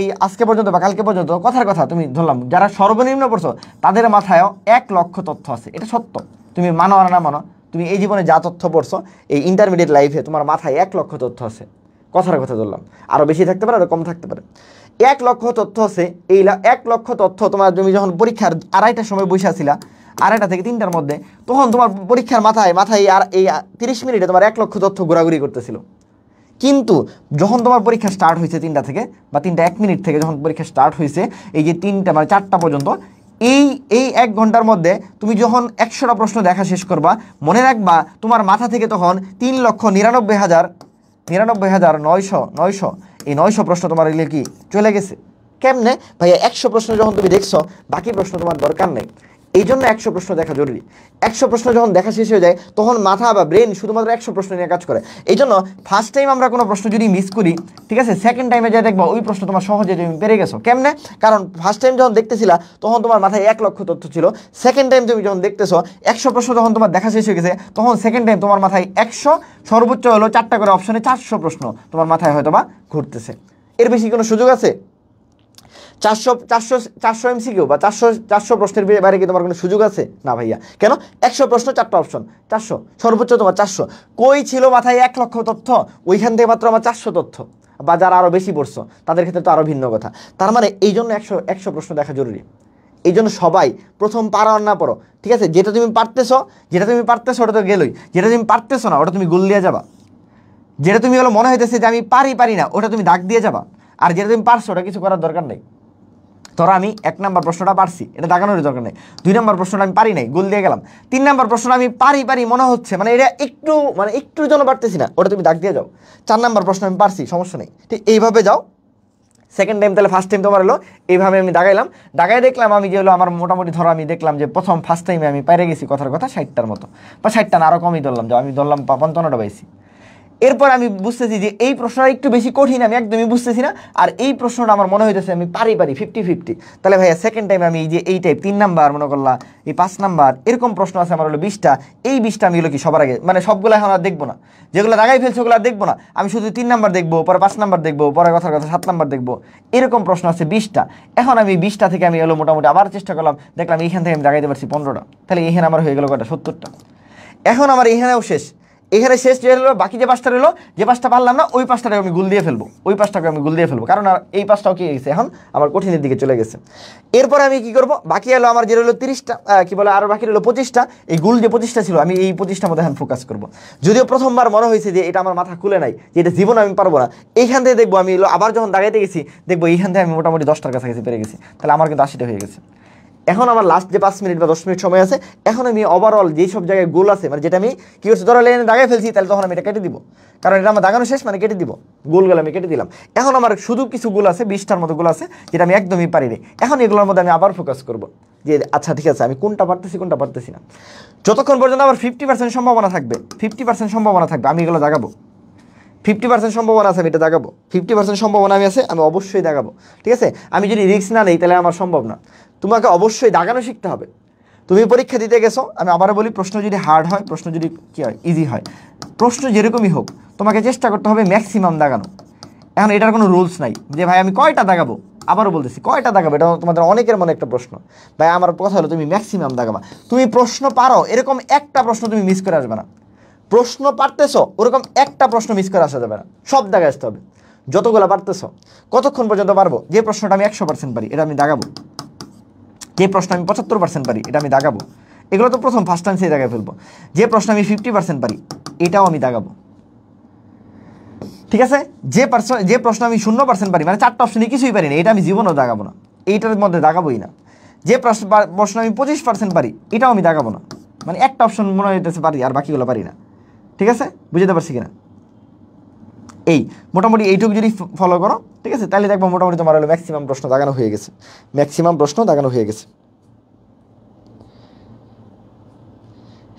এই আজকে পর্যন্ত বা কালকে পর্যন্ত কথার কথা তুমি ধরলাম যারা সর্বনিম্ন পড়ছো তাদের মাথায়ও 1 লক্ষ তথ্য আছে, এটা সত্য। তুমি মানো আর না মানো, তুমি এই জীবনে যা তথ্য পড়ছো এই ইন্টারমিডিয়েট লাইফে তোমার মাথায় 1 লক্ষ তথ্য আছে। কথার কথা ধরলাম, আরও বেশি থাকতে পারে, আরও কম থাকতে পারে। 1 লক্ষ তথ্য আছে। এই 1 লক্ষ তথ্য তোমার তুমি যখন পরীক্ষার 2:30টার সময় বসে আছিলা, 2:30 থেকে 3টার মধ্যে, তখন তোমার পরীক্ষার মাথায় আর এই 30 মিনিটে তোমার 1 লক্ষ তথ্য ঘোরাঘুরি করতেছিল। কিন্তু যখন তোমার পরীক্ষা স্টার্ট হয়েছে 3টা থেকে বা 3টা 1 মিনিট থেকে যখন পরীক্ষা স্টার্ট হয়েছে, এই যে 3টা মানে 4টা পর্যন্ত, এই 1 ঘন্টার মধ্যে তুমি যখন 100টা প্রশ্ন দেখা শেষ করবা, মনে রাখবা তোমার মাথা থেকে তখন 3,99,900 এই 900 প্রশ্ন তোমার এগুলো কি চলে গেছে। কেমনে ভাইয়া? 100 প্রশ্ন যখন তুমি দেখছো, বাকি প্রশ্ন তোমার দরকার নেই। এই জন্য 100 প্রশ্ন দেখা জরুরি। 100 প্রশ্ন যখন দেখা শেষ হয়ে যায় তখন মাথা বা ব্রেন শুধুমাত্র 100 প্রশ্ন নিয়ে কাজ করে। এই জন্য ফার্স্ট টাইম আমরা কোনো প্রশ্ন যদি মিস করি, ঠিক আছে, সেকেন্ড টাইমে যা দেখবো ওই প্রশ্ন তোমার সহজে তুমি পেরে গেছো। কেমনে? কারণ ফার্স্ট টাইম যখন দেখতেছিলা তখন তোমার মাথায় 1 লক্ষ তথ্য ছিল। সেকেন্ড টাইম তুমি যখন দেখতেছো 100 প্রশ্ন যখন তোমার দেখা শেষ হয়ে গেছে, তখন সেকেন্ড টাইম তোমার মাথায় 100 সর্বোচ্চ হলো 4টা করে অপশনে 400 প্রশ্ন তোমার মাথায় হয়তো বা ঘুরতেছে। এর বেশি কোনো সুযোগ আছে? 400 এমসিকিউ বা 400 প্রশ্নের বাইরে কি তোমার কোনো সুযোগ আছে? না ভাইয়া। কেন? 100 প্রশ্ন 4টা অপশন, 400 সর্বোচ্চ তোমার 400। কই ছিল মাথায় 1 লক্ষ তথ্য? ওইখান থেকে মাত্র আমার 400 তথ্য। বা যারা আরও বেশি পড়ছো তাদের ক্ষেত্রে তো আরও ভিন্ন কথা। তার মানে এই জন্য 100 প্রশ্ন দেখা জরুরি। এই জন্য সবাই প্রথম পারো আর না পড়ো, ঠিক আছে, যেটা তুমি পারতেছো ওটা তো গেলই। যেটা তুমি পারতেছো না ওটা তুমি গোল দিয়ে যাবা। যেটা তুমি হলো মনে হইতেছে যে আমি পারি না, ওটা তুমি দাগ দিয়ে যাবা। আর যেটা তুমি পারছো ওটা কিছু করার দরকার নেই। ধরো আমি 1 নাম্বার প্রশ্নটা পারছি, এটা দাগানোর দরকার নেই। 2 নাম্বার প্রশ্নটা আমি পারি নাই, গোল দিয়ে গেলাম। 3 নাম্বার প্রশ্নটা আমি পারি মনে হচ্ছে, মানে এটা একটু জন্য পারতেছি না, ওটা তুমি দাগ দিয়ে যাও। 4 নাম্বার প্রশ্ন আমি পারছি, সমস্যা নেই, ঠিক এইভাবে যাও। সেকেন্ড টাইম তাহলে ফার্স্ট টাইম তোমার হলো এইভাবে আমি দাগাই দেখলাম আমি যে হলো আমার মোটামুটি ধরো আমি দেখলাম যে ফার্স্ট টাইমে আমি পেরে গেছি কথার কথা 60টার মতো, বা 60টা না আরও কমই ধরলাম, যে আমি ধরলাম 55টা পাইছি। এরপর আমি বুঝতেছি যে এই প্রশ্নটা একটু বেশি কঠিন, আমি একদমই বুঝতেছি না। আর এই প্রশ্নটা আমার মনে হইতেছে আমি পারি 50-50। তাহলে ভাইয়া সেকেন্ড টাইম আমি এই টাইপ 3 নাম্বার মনে করলাম, এই 5 নাম্বার এরকম প্রশ্ন আছে আমার হলো 20টা। এই 20টা আমি হলো কি সবার আগে মানে সবগুলো এখন আর দেখবো না, যেগুলো দাগাই ফেলছে ওগুলো আর দেখবো না। আমি শুধু 3 নাম্বার দেখবো, পরে 5 নাম্বার দেখবো, পরে কথার কথা 7 নাম্বার দেখবো। এরকম প্রশ্ন আছে 20টা। এখন আমি 20টা থেকে আমি হলো মোটামুটি আবার চেষ্টা করলাম, দেখলাম এইখান থেকে আমি দাগাইতে পারছি 15টা। তাহলে এখানে আমার হয়ে গেল কয়টা? 70টা। এখন আমার এখানেও শেষ, এখানে শেষ যে হলো বাকি যে 5টা রইলো, যে 5টা পারলাম না ওই 5টাকে আমি গুল দিয়ে ফেলবো, কারণ আর এই 5টাও কি গেছে এখন আমার কঠিনের দিকে চলে গেছে। এরপরে আমি কি করব? বাকি হলো আমার যে রইলো 30টা, কি বলে আরও বাকি রইলো 25টা। এই গুল যে 25টা ছিল আমি এই 25টার মধ্যে এখন ফোকাস করব। যদিও প্রথমবার মনে হয়েছে যে এটা আমার মাথা খুলে নাই, যে এটা জীবনে আমি পারবো না, এইখান থেকে দেখবো আমি আবার যখন দাগাইতে গেছি দেখবো এইখান থেকে আমি মোটামুটি 10টার কাছাকাছি পেরে গেছি। তাহলে আমার কিন্তু 80টা হয়ে গেছে। এখন আমার লাস্ট যে 5 মিনিট বা 10 মিনিট সময় আছে, এখন আমি ওভারঅল যেই সব জায়গায় গোল আছে, মানে যেটা আমি কি করছি ধরো লাইনে দাগাই ফেলছি, তাহলে তখন আমি এটা কেটে দিব, কারণ এটা আমার দাগানো শেষ, মানে কেটে দিব, গোলগুলো আমি কেটে দিলাম। এখন আমার শুধু কিছু গোল আছে, 20টার মতো গোল আছে যেটা আমি একদমই পারি না। এখন এগুলোর মধ্যে আমি আবার ফোকাস করব যে আচ্ছা ঠিক আছে আমি কোনটা পারতেছি না। যতক্ষণ পর্যন্ত আমার 50% সম্ভাবনা থাকবে, আমি এগুলো দাগাবো। 50% সম্ভাবনা আছে আমি এটা দাগাবো, 50% সম্ভাবনা আমি অবশ্যই দাগাবো, ঠিক আছে। আমি যদি রিস্ক না নেই তাহলে আমার সম্ভব না। তোমাকে অবশ্যই দাগানো শিখতে হবে। তুমি পরীক্ষা দিতে গেছো, আমি আবারও বলি, প্রশ্ন যদি হার্ড হয়, প্রশ্ন যদি কী হয় ইজি হয়, প্রশ্ন যেরকমই হোক তোমাকে চেষ্টা করতে হবে ম্যাক্সিমাম দাগানো। এখন এটার কোনো রুলস নাই যে ভাই আমি কয়টা দাগাবো, আবারও বলতেছি কয়টা দাগাবো, এটা তোমাদের অনেকের মনে একটা প্রশ্ন। ভাই আমার কথা হলো তুমি ম্যাক্সিমাম দাগাবা। তুমি প্রশ্ন পারো এরকম একটা প্রশ্ন তুমি মিস করে আসবে না। প্রশ্ন পারতেছো ওরকম একটা প্রশ্ন মিস করে আসা যাবে না, সব দাগায় আসতে হবে যতগুলো পারতেছো। কতক্ষণ পর্যন্ত পারবো? যে প্রশ্নটা আমি 100% পারি এটা আমি দাগাবো, যে প্রশ্ন আমি 75% পারি এটা আমি দাগাবো। এগুলো তো প্রথম ফার্স্ট টাইম সেই দাগায় ফেলবো। যে প্রশ্ন আমি 50% পারি এটাও আমি দাগাবো, ঠিক আছে। যে প্রশ্ন আমি 0% পারি, মানে 4টা অপশনে কিছুই পারি না, এটা আমি জীবনেও দাগাবো না, এইটার মধ্যে দাগাবোই না। যে প্রশ্ন আমি 25% পারি এটাও আমি দাগাবো না, মানে একটা অপশন মনে হইতেছে পারি আর বাকিগুলো পারি না, ঠিক আছে, বুঝতে পারছি কিনা? এই মোটামুটি এইটুকু যদি ফলো করো, ঠিক আছে, তাহলে দেখবো মোটামুটি তোমার হলো ম্যাক্সিমাম প্রশ্ন দাগানো হয়ে গেছে।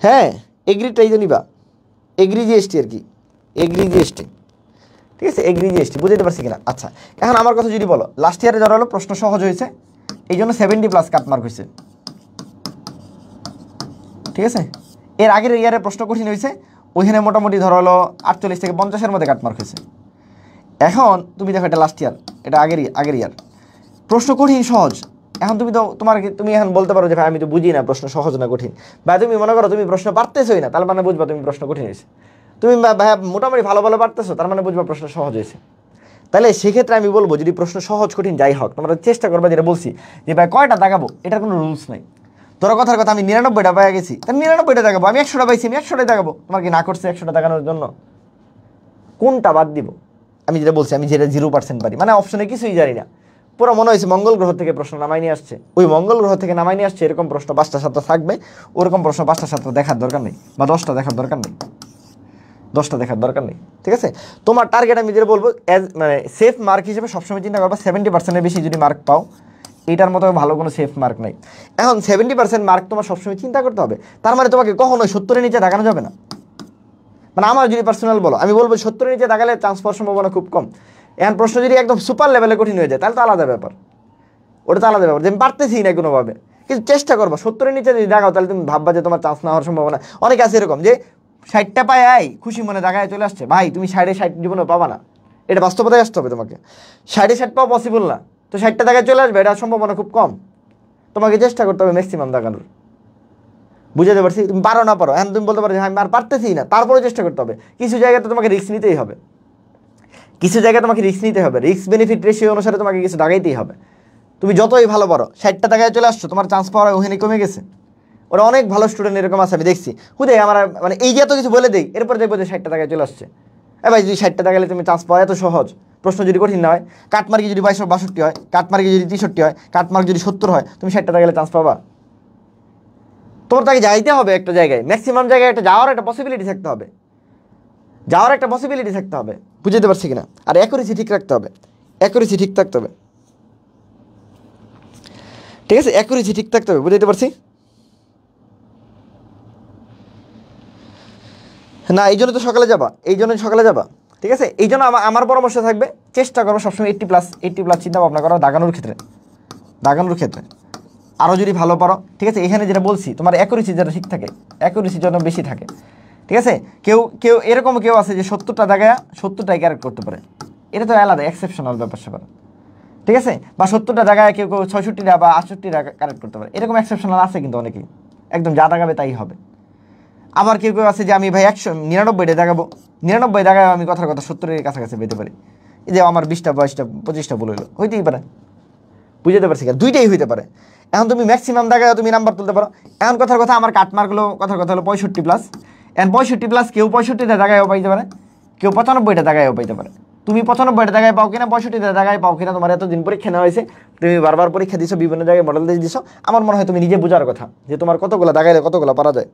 হ্যাঁ, এগ্রিটাই তো নিবা, এগ্রি জিএসটি আর কি, ঠিক আছে, এগ্রি জিএসটি বুঝতে পারছি কিনা? আচ্ছা, এখন আমার কথা যদি বলো, লাস্ট ইয়ারে যারা হলো প্রশ্ন সহজ হয়েছে এই জন্য 70+ কাট মার্ক হয়েছে, ঠিক আছে, এর আগের ইয়ারে প্রশ্ন কঠিন হয়েছে, ওইখানে মোটামুটি ধরো হলো 48 থেকে 50-এর মধ্যে কাটমার্ক হয়েছে। এখন তুমি দেখো এটা লাস্ট ইয়ার, এটা আগের ইয়ার, প্রশ্ন কঠিন সহজ। এখন তুমি এখন বলতে পারো যে ভাই আমি তো বুঝি না প্রশ্ন সহজ না কঠিন, বা তুমি মনে করো তুমি প্রশ্ন পারতেছোই না, তার মানে বুঝবা তুমি প্রশ্ন কঠিন হয়েছে। তুমি ভাই মোটামুটি ভালো পারতেছো, তার মানে বুঝবা প্রশ্ন সহজ হয়েছে। তাহলে সেক্ষেত্রে আমি বলবো যদি প্রশ্ন সহজ কঠিন যাই হোক, তোমরা চেষ্টা করবা, যেটা বলছি যে ভাই কয়টা দাগাবো এটার কোনো রুলস নাই। তোর কথার কথা আমি 99টা পাই গেছি, তাই 99টা দাগাবো, আমি 100টা পাইছি আমি 100টাই দাগাবো। তোমার কি না করছে 100টা দাগানোর জন্য? কোনটা বাদ দিব? আমি যেটা বলছি, আমি যেটা 0% পারি, মানে অপশনে কিছুই জানি না, পুরো মনে হয়েছে মঙ্গল গ্রহ থেকে প্রশ্ন নামাই নিয়ে আসছে, ওই মঙ্গল গ্রহ থেকে নামাই নিয়ে আসছে এরকম প্রশ্ন 5টা 7টা থাকবে, ওরকম প্রশ্ন 5টা 7টা দেখার দরকার নেই, বা 10টা দেখার দরকার নেই, 10টা দেখার দরকার নেই। ঠিক আছে, তোমার টার্গেট আমি যেটা বলবো মানে সেফ মার্ক হিসেবে সবসময় চিন্তা করবা 70%-এর বেশি যদি মার্ক পাও, এটার মতো ভালো কোনো সেফ মার্ক নাই। এখন 70% মার্ক তোমার সবসময় চিন্তা করতে হবে, তার মানে তোমাকে কখনোই 70-এর নিচে দাগানো যাবে না। মানে আমার যদি পার্সোনাল বলো, আমি বলবো 70-এর নিচে দাগালে চান্স পাওয়ার সম্ভাবনা খুব কম। এখন প্রশ্ন যদি একদম সুপার লেভেলে কঠিন হয়ে যায় তাহলে তো আলাদা ব্যাপার, ওটা তো আলাদা ব্যাপার, যে আমি পারতেছি না কোনোভাবে, কিন্তু চেষ্টা করবো 70-এর নিচে যদি দাগাও তাহলে তুমি ভাববা যে তোমার চান্স না হওয়ার সম্ভাবনা অনেক আছে। এরকম যে 60টা পায় খুশি মনে দাগায় চলে আসছে, ভাই তুমি 60 জীবনে পাবা না, এটা বাস্তবতায় আসতে হবে তোমাকে, 60 পাওয়া পসিবল না, তো 60টা দাগায় চলে আসবে, এটা সম্ভাবনা খুব কম। তোমাকে চেষ্টা করতে হবে ম্যাক্সিমাম দাগানোর, বুঝাতে পারছি? তুমি পারো না পারো, এখন তুমি বলতে পারো আমি আর পারতেছি না, তারপরে চেষ্টা করতে হবে। কিছু জায়গাতে তোমাকে রিস্ক নিতেই হবে, কিছু জায়গায় তোমাকে রিস্ক নিতে হবে, রিস্ক বেনিফিট রেশিও অনুসারে তোমাকে কিছু দাগাইতেই হবে। তুমি যতই ভালো পারো 60টা দাগায় চলে আসছো, তোমার চান্স পাওয়ার ওখানে কমে গেছে। ওরা অনেক ভালো স্টুডেন্ট এরকম আছে, আমি দেখছি হুদে আমার মানে এই যে এত কিছু বলে দেই, এরপর দেখবো যে 60টা দাগায় চলে আসছে। ভাই যদি 60টা দাগালে তুমি চান্স পাওয়া এত সহজ, প্রশ্ন যদি কঠিন না হয়, কাটমার্কি যদি 62 হয়, কাটমার্কি যদি 63 হয়, কাটমার্ক যদি 70 হয়, তুমি 60টা দাগালে চান্স পাবা? তোমার তাকে যাইতে হবে একটা জায়গায়, ম্যাক্সিমাম জায়গায় একটা যাওয়ার একটা পসিবিলিটি থাকতে হবে, যাওয়ার একটা পসিবিলিটি থাকতে হবে, বুঝতে পারছি কিনা? আর অ্যাকুরেসি ঠিক রাখতে হবে, অ্যাকুরেসি ঠিক থাকতে হবে, ঠিক আছে, অ্যাকুরেসি ঠিক থাকতে হবে, বুঝতে পারছি না? এই জন্য তো সকালে যাবা, এই জন্য সকালে যাবা, ঠিক আছে? এই জন্য আমার পরামর্শ থাকবে চেষ্টা করবো সবসময় 80+ চিন্তা ভাবনা করা দাগানোর ক্ষেত্রে আরও যদি ভালো পারো। ঠিক আছে, এখানে যেটা বলছি তোমার অ্যাকুরেসি যেটা ঠিক থাকে, অ্যাকুরেসি যেন বেশি থাকে। ঠিক আছে, কেউ এরকম কেউ আছে যে 70টা দাগায় 70টাই ক্যারেক্ট করতে পারে, এটা তো আলাদা এক্সেপশনাল ব্যাপার স্যাপার। ঠিক আছে, বা 70টা জায়গায় কেউ 66টা বা 68টা কারেক্ট করতে পারে, এরকম এক্সেপশনাল আছে কিন্তু অনেকেই, একদম যা দাগাবে তাই হবে। আবার কেউ আছে যে আমি ভাই 199টা দাগাবো, 99 দাগায় আমি কথার কথা 70-এর কাছাকাছি পেতে পারি, এই যে আমার 20টা 22টা 25টা বলে হলো, হইতেই পারে, বুঝতে পারছি, দুইটাই হইতে পারে। এখন তুমি ম্যাক্সিমাম দাগায় তুমি নাম্বার তুলতে পারো। এখন কথার কথা আমার কাটমার্কগুলো কথার কথা হলো 65+, এখন 65+, কেউ 65টা জায়গায়ও পাইতে পারে, কেউ 95টা জায়গায়ও পাইতে পারে। তুমি 95টা জায়গায় পাও কিনা, 65টা জায়গায় পাও কিনা, তোমার এতদিন পরীক্ষা নেওয়া হয়েছে, তুমি বারবার পরীক্ষা দিছো, বিভিন্ন জায়গায় মডেল দিয়ে দিছো, আমার মনে হয় তুমি নিজে বোঝার কথা যে তোমার কতগুলো দাগাইলে কতগুলো পারা যায়,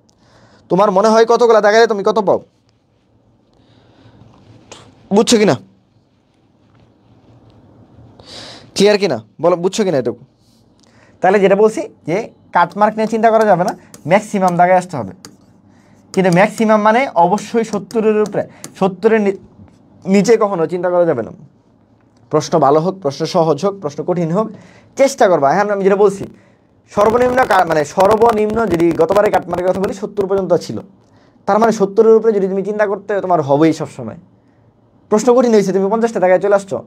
তোমার মনে হয় কতগুলো দাগাইলে তুমি কত পাও, বুঝছো কিনা? ক্লিয়ার কিনা বলো, বুঝছো কিনা এটুকু? তাহলে যেটা বলছি যে কাটমার্ক নিয়ে চিন্তা করা যাবে না, ম্যাক্সিমাম দাগায় আসতে হবে, কিন্তু ম্যাক্সিমাম মানে অবশ্যই 70-এর উপরে, 70-এর নিচে কখনো চিন্তা করা যাবে না। প্রশ্ন ভালো হোক, প্রশ্ন সহজ হোক, প্রশ্ন কঠিন হোক, চেষ্টা করবা। হ্যাঁ, আমি যেটা বলছি সর্বনিম্ন যদি গতবারে কাটমার্কের কথা বলি 70 পর্যন্ত ছিল, তার মানে 70-এর উপরে যদি তুমি চিন্তা করতে তোমার হবেই সবসময়। প্রশ্ন কঠিন হয়েছে, তুমি 50টা জায়গায় চলে আসছো,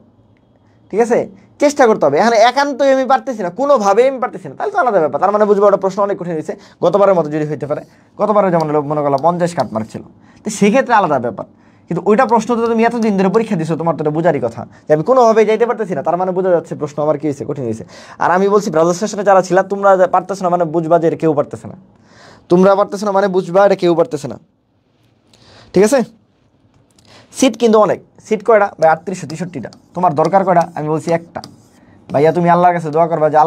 ঠিক আছে, চেষ্টা করতে হবে। এখানে একান্তই আমি পারতেছি না, কোনোভাবেই আমি পারতেছি না, তাহলে তো আলাদা ব্যাপার, তার মানে বুঝবো ওটা প্রশ্ন অনেক কঠিন হয়েছে, গতবারের মতো যদি হইতে পারে, গতবারে যেমন মনে করলাম 50 কাটমার্ক ছিল, তো সেক্ষেত্রে আলাদা ব্যাপার। কিন্তু ওইটা প্রশ্ন তো তুমি এতদিন ধরে পরীক্ষা দিছো, তোমার তো এটা বোঝারই কথা যে আমি কোনোভাবেই যাইতে পারতেছি না, তার মানে বোঝা যাচ্ছে প্রশ্ন আমার কি হয়েছে, কঠিন হয়েছে। আর আমি বলছি ব্রাউজার সেশনে যারা ছিল, তোমরা পারতেছো না মানে বুঝবা যে এটা কেউ পারতেছে না, তোমরা পারতেছো না মানে বুঝবা এটা কেউ পারতেছে না, ঠিক আছে? সিট কিন্তু অনেক, সিট কয়টা ভাই? 3863টা। তোমার দরকার কয়টা? আমি বলছি একটা। ভাইয়া তুমি আল্লাহর কাছে দোয়া করবা যে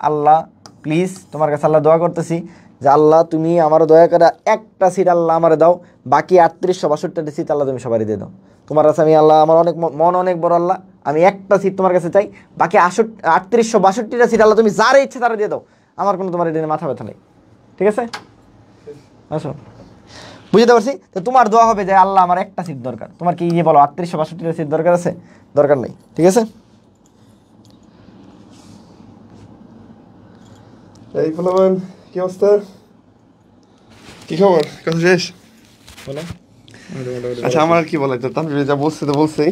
আল্লাহ প্লিজ, তোমার কাছে আল্লাহ দোয়া করতেছি যে আল্লাহ তুমি আমারও দয়া করে একটা সিট আল্লাহ আমারে দাও, বাকি 3862টা সিট আল্লাহ তুমি সবারই দিয়ে দাও। তোমার কাছে আমি আল্লাহ, আমার মন অনেক বড় আল্লাহ, আমি একটা সিট তোমার কাছে চাই, বাকি 3862টা সিট আল্লাহ তুমি যারা ইচ্ছে তারা দিয়ে দাও, আমার কোনো তোমার এটা মাথা ব্যথা নেই, ঠিক আছে? আসো, বুঝতে পারছি। তো তোমার দোয়া হবে যে আল্লাহ আমার একটা সিট দরকার, তোমার কি ইয়ে বলো 3862টা সিট দরকার আছে? দরকার নেই, ঠিক আছে? এই ফলামান কি অবস্থা? কি খবর? কথা শেষ? বলো। আচ্ছা, আমার আর কি বলা যায়, তানভীর যা বলছে তো বলছেই,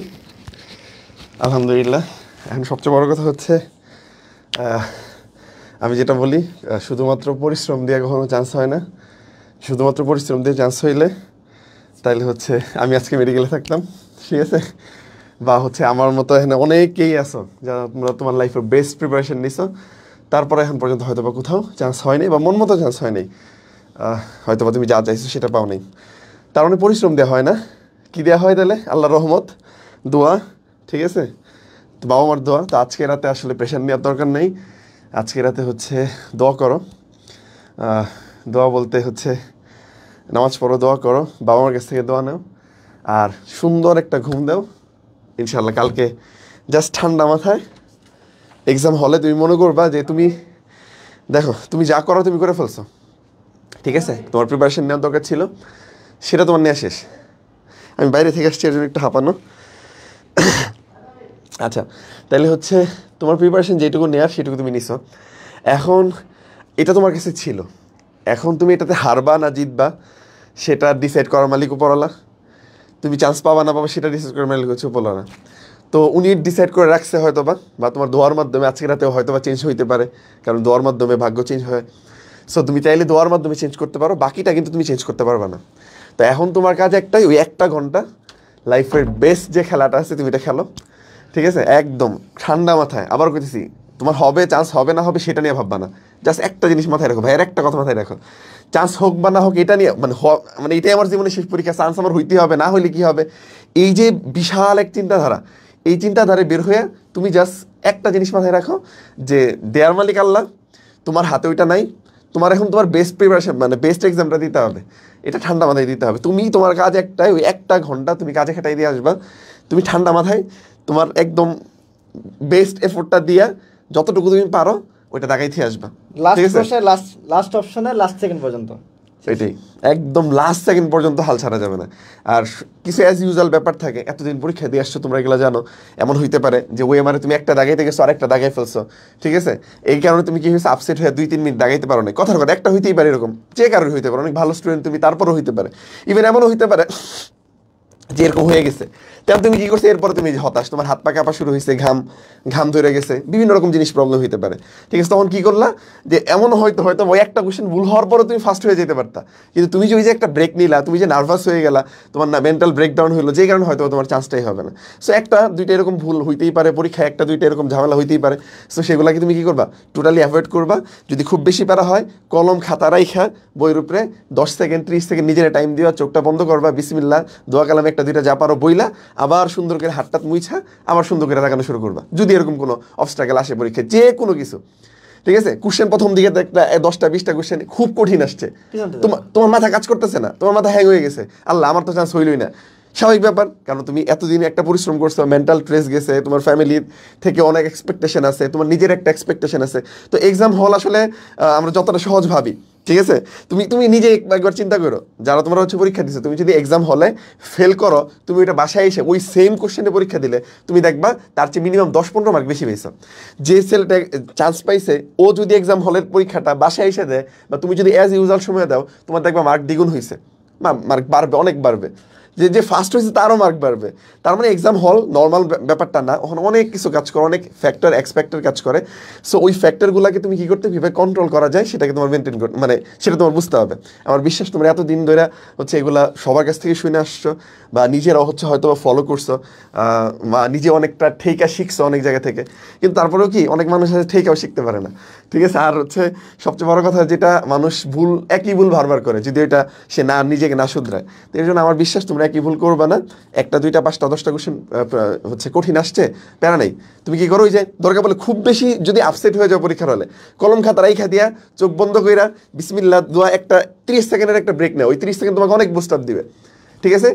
আলহামদুলিল্লাহ। এখন সবচেয়ে বড় কথা হচ্ছে আমি যেটা বলি, শুধুমাত্র পরিশ্রম দিয়ে কখনো চান্স হয় না। শুধুমাত্র পরিশ্রম দিয়ে চান্স হইলে তাইলে হচ্ছে আমি আজকে মেডিকেলে থাকতাম, ঠিক আছে? বা হচ্ছে আমার মতো এখানে অনেকেই আছো যারা তোমরা তোমার লাইফের বেস্ট প্রিপারেশন নিছো, তারপরে এখন পর্যন্ত হয়তো বা কোথাও চান্স হয়নি বা মন মতো চান্স হয়নি, হয়তো বা তুমি যা চাইছো সেটা পাও নাই। তার মানে পরিশ্রম দেওয়া হয় না, কি দেওয়া হয় তাহলে? আল্লাহর রহমত, দোয়া, ঠিক আছে? তো বাবা মার দোয়া। তো আজকে রাতে আসলে প্রেশার নেওয়ার দরকার নেই, আজকে রাতে হচ্ছে দোয়া করো। দোয়া বলতে হচ্ছে নামাজ পড়ো, দোয়া করো, বাবা মার কাছ থেকে দোয়া নাও, আর সুন্দর একটা ঘুম দাও। ইনশাল্লাহ কালকে জাস্ট ঠান্ডা মাথায় এক্সাম হলে তুমি মনে করবা যে তুমি দেখো তুমি যা করো তুমি করে ফেলছো, ঠিক আছে? তোমার প্রিপারেশন নেওয়ার দরকার ছিল, সেটা তোমার নেওয়া শেষ। আমি বাইরে থেকে আসছি এর জন্য একটু হাঁপানো। আচ্ছা, তাহলে হচ্ছে তোমার প্রিপারেশন যেটুকু নেওয়ার সেটুকু তুমি নিছো। এখন এটা তোমার কাছে ছিল, এখন তুমি এটাতে হারবা না জিতবা সেটা ডিসাইড করার মালিক উপরওয়ালা। তুমি চান্স পাবা না পাবা সেটা ডিসাইড করার মালিক হচ্ছে উপরওয়ালা। তো উনি ডিসাইড করে রাখছে হয়তো বা তোমার দোয়ার মাধ্যমে আজকে রাতেও হয়তো বা চেঞ্জ হইতে পারে, কারণ দোয়ার মাধ্যমে ভাগ্য চেঞ্জ হয়। সো তুমি চাইলে দোয়ার মাধ্যমে চেঞ্জ করতে পারো, বাকিটা কিন্তু তুমি চেঞ্জ করতে পারবে না। তো এখন তোমার কাজ একটাই, ওই একটা ঘন্টা লাইফের বেস্ট যে খেলাটা আছে তুমি এটা খেলো, ঠিক আছে? একদম ঠান্ডা মাথায়। আবার কইতেছি, তোমার হবে চান্স হবে না হবে সেটা নিয়ে ভাববা না, জাস্ট একটা জিনিস মাথায় রাখো, ভাইয়ের একটা কথা মাথায় রাখো, চান্স হোক বা না হোক এটা নিয়ে মানে এটাই আমার জীবনের শেষ পরীক্ষা, চান্স আমার হইতেই হবে, না হইলে কি হবে, এই যে বিশাল এক চিন্তাধারা, এই চিন্তাধারায় বের হয়ে তুমি জাস্ট একটা জিনিস মাথায় রাখো যে দেয়ার মালিক আল্লাহ, তোমার হাতে ওইটা নাই। তোমার এখন তোমার বেস্ট প্রিপারেশন মানে বেস্ট এক্সামটা দিতে হবে, এটা ঠান্ডা মাথায় দিতে হবে। তুমি তোমার কাজ একটাই, ওই একটা ঘন্টা তুমি কাজে খাটাই দিয়ে আসবা, তুমি ঠান্ডা মাথায় তোমার একদম বেস্ট এফোর্টটা দিয়া যতটুকু তুমি পারো ওইটা দাগাইতে আসবা, ঠিক আছে? লাস্ট অপশনে লাস্ট সেকেন্ড পর্যন্ত, এটাই একদম লাস্ট সেকেন্ড পর্যন্ত হাল ছাড়া যাবে না। আর কিছু অ্যাজ ইউজুয়াল ব্যাপার থাকে, এতদিন পরীক্ষা দিয়ে আসছো তোমরা, এগুলো জানো। এমন হইতে পারে যে ওই আমারে তুমি একটা দাগাইতে গেছো আর একটা দাগাই ফেলছো, ঠিক আছে? এই কারণে তুমি কি হয়েছে, আপসেট হয়ে 2-3 মিনিট দাগাইতে পারো না। কথার কথা একটা হইতেই পারে, এরকম যে কারোর হইতে পারে, অনেক ভালো স্টুডেন্ট তুমি তারপরও হইতে পারে। ইভেন এমনও হইতে পারে যে এরকম হয়ে গেছে, তেমন তুমি কি করছো, এরপরে তুমি যে হতাশ, তোমার হাত পা কাঁপা শুরু হয়েছে, ঘাম ধরে গেছে, বিভিন্ন রকম জিনিস প্রবলেম হইতে পারে, ঠিক আছে? তখন কি করলা, যে এমন হয়তো হয়তো ওই একটা কোশ্চেন ভুল হওয়ার পরও তুমি ফার্স্ট হয়ে যেতে পারতা, কিন্তু তুমি যে ওই যে একটা ব্রেক নিলা, তুমি যে নার্ভাস হয়ে গেলা, তোমার না মেন্টাল ব্রেকডাউন হলো, যে কারণে হয়তো তোমার চান্সটাই হবে না। সো একটা দুইটা এরকম ভুল হইতেই পারে পরীক্ষায়, একটা দুইটা এরকম ঝামেলা হইতেই পারে। সো সেগুলোকে তুমি কি করবা, টোটালি অ্যাভয়েড করবা। যদি খুব বেশি প্যারা হয়, কলম খাতা রাইখা বইয়ের উপরে 10 সেকেন্ড 30 সেকেন্ড নিজের টাইম দিবা, চোখটা বন্ধ করবা, বিসমিল্লাহ দোয়া কালামে একটা দুইটা যা পারো বইলা, আবার সুন্দর করে হাতটাত মুইছা আবার সুন্দর করে তাকানো শুরু করবা। যদি এরকম কোনো অবস্ট্রাগল আসে পরীক্ষায়, যে কোনো কিছু, ঠিক আছে? কোশ্চেন প্রথম দিকে একটা 10টা 20টা কোশ্চেন খুব কঠিন আসছে, তোমার মাথা কাজ করতেছে না, তোমার মাথা হ্যাং হয়ে গেছে, আল্লাহ আমার তো চান্স হইলই না। স্বাভাবিক ব্যাপার, কারণ তুমি এতদিন একটা পরিশ্রম করছো, মেন্টাল স্ট্রেস গেছে, তোমার ফ্যামিলির থেকে অনেক এক্সপেকটেশন আছে, তোমার নিজের একটা এক্সপেকটেশন আছে। তো এক্সাম হল আসলে আমরা যতটা সহজ ভাবি, ঠিক আছে? তুমি নিজে একবার চিন্তা করো, যারা তোমরা হচ্ছে পরীক্ষা দিচ্ছ, তুমি যদি এক্সাম হলে ফেল করো, তুমি ওইটা বাসায় এসে ওই সেম কোশ্চেনে পরীক্ষা দিলে, তুমি দেখবা তার চেয়ে মিনিমাম 10-15 মার্ক বেশি পেয়েছো। যে ছেলেটা চান্স পাইছে, ও যদি এক্সাম হলের পরীক্ষাটা বাসায় এসে দেয়, বা তুমি যদি অ্যাজ ইউজুয়াল সময় দাও, তোমার দেখবা মার্ক দ্বিগুণ হয়েছে, মার্ক বাড়বে, অনেক বাড়বে। যে ফার্স্ট হয়েছে তারও মার্ক বাড়বে। তার মানে এক্সাম হল নর্মাল ব্যাপারটা না, ওখানে অনেক কিছু কাজ করে, অনেক ফ্যাক্টর এক্সপেক্টর কাজ করে। সো ওই ফ্যাক্টরগুলোকে তুমি কী করতে, কীভাবে কন্ট্রোল করা যায় সেটাকে তোমার মেনটেন করতে, মানে সেটা তোমার বুঝতে হবে। আমার বিশ্বাস তোমরা এতদিন ধরে হচ্ছে এগুলা সবার কাছ থেকে শুনে আসছো, বা নিজেরাও হচ্ছে হয়তো বা ফলো করছো, বা নিজে অনেকটা ঠেকা শিখছো অনেক জায়গা থেকে, কিন্তু তারপরেও কি অনেক মানুষ আছে ঠেকাও শিখতে পারে না, ঠিক আছে? আর হচ্ছে সবচেয়ে বড় কথা, যেটা মানুষ ভুল একই ভুল বারবার করে, যদি এটা সে না নিজেকে না শুধরায়। তো এর জন্য আমার বিশ্বাস তোমরা একই ভুল করবা না। একটা দুইটা 5টা 10টা কোশ্চেন হচ্ছে কঠিন আসছে, প্যারা নেই, তুমি কি করো, ওই যে দরকার বলে খুব বেশি যদি আপসেট হয়ে যাও পরীক্ষার হলে, কলম খাতা রাইখা দিয়া চোখ বন্ধ কইরা বিসমিল্লাহ দোয়া একটা 30 সেকেন্ডের একটা ব্রেক নেয়, ওই 30 সেকেন্ড তোমাকে অনেক বুস্ট আপ দিবে, ঠিক আছে?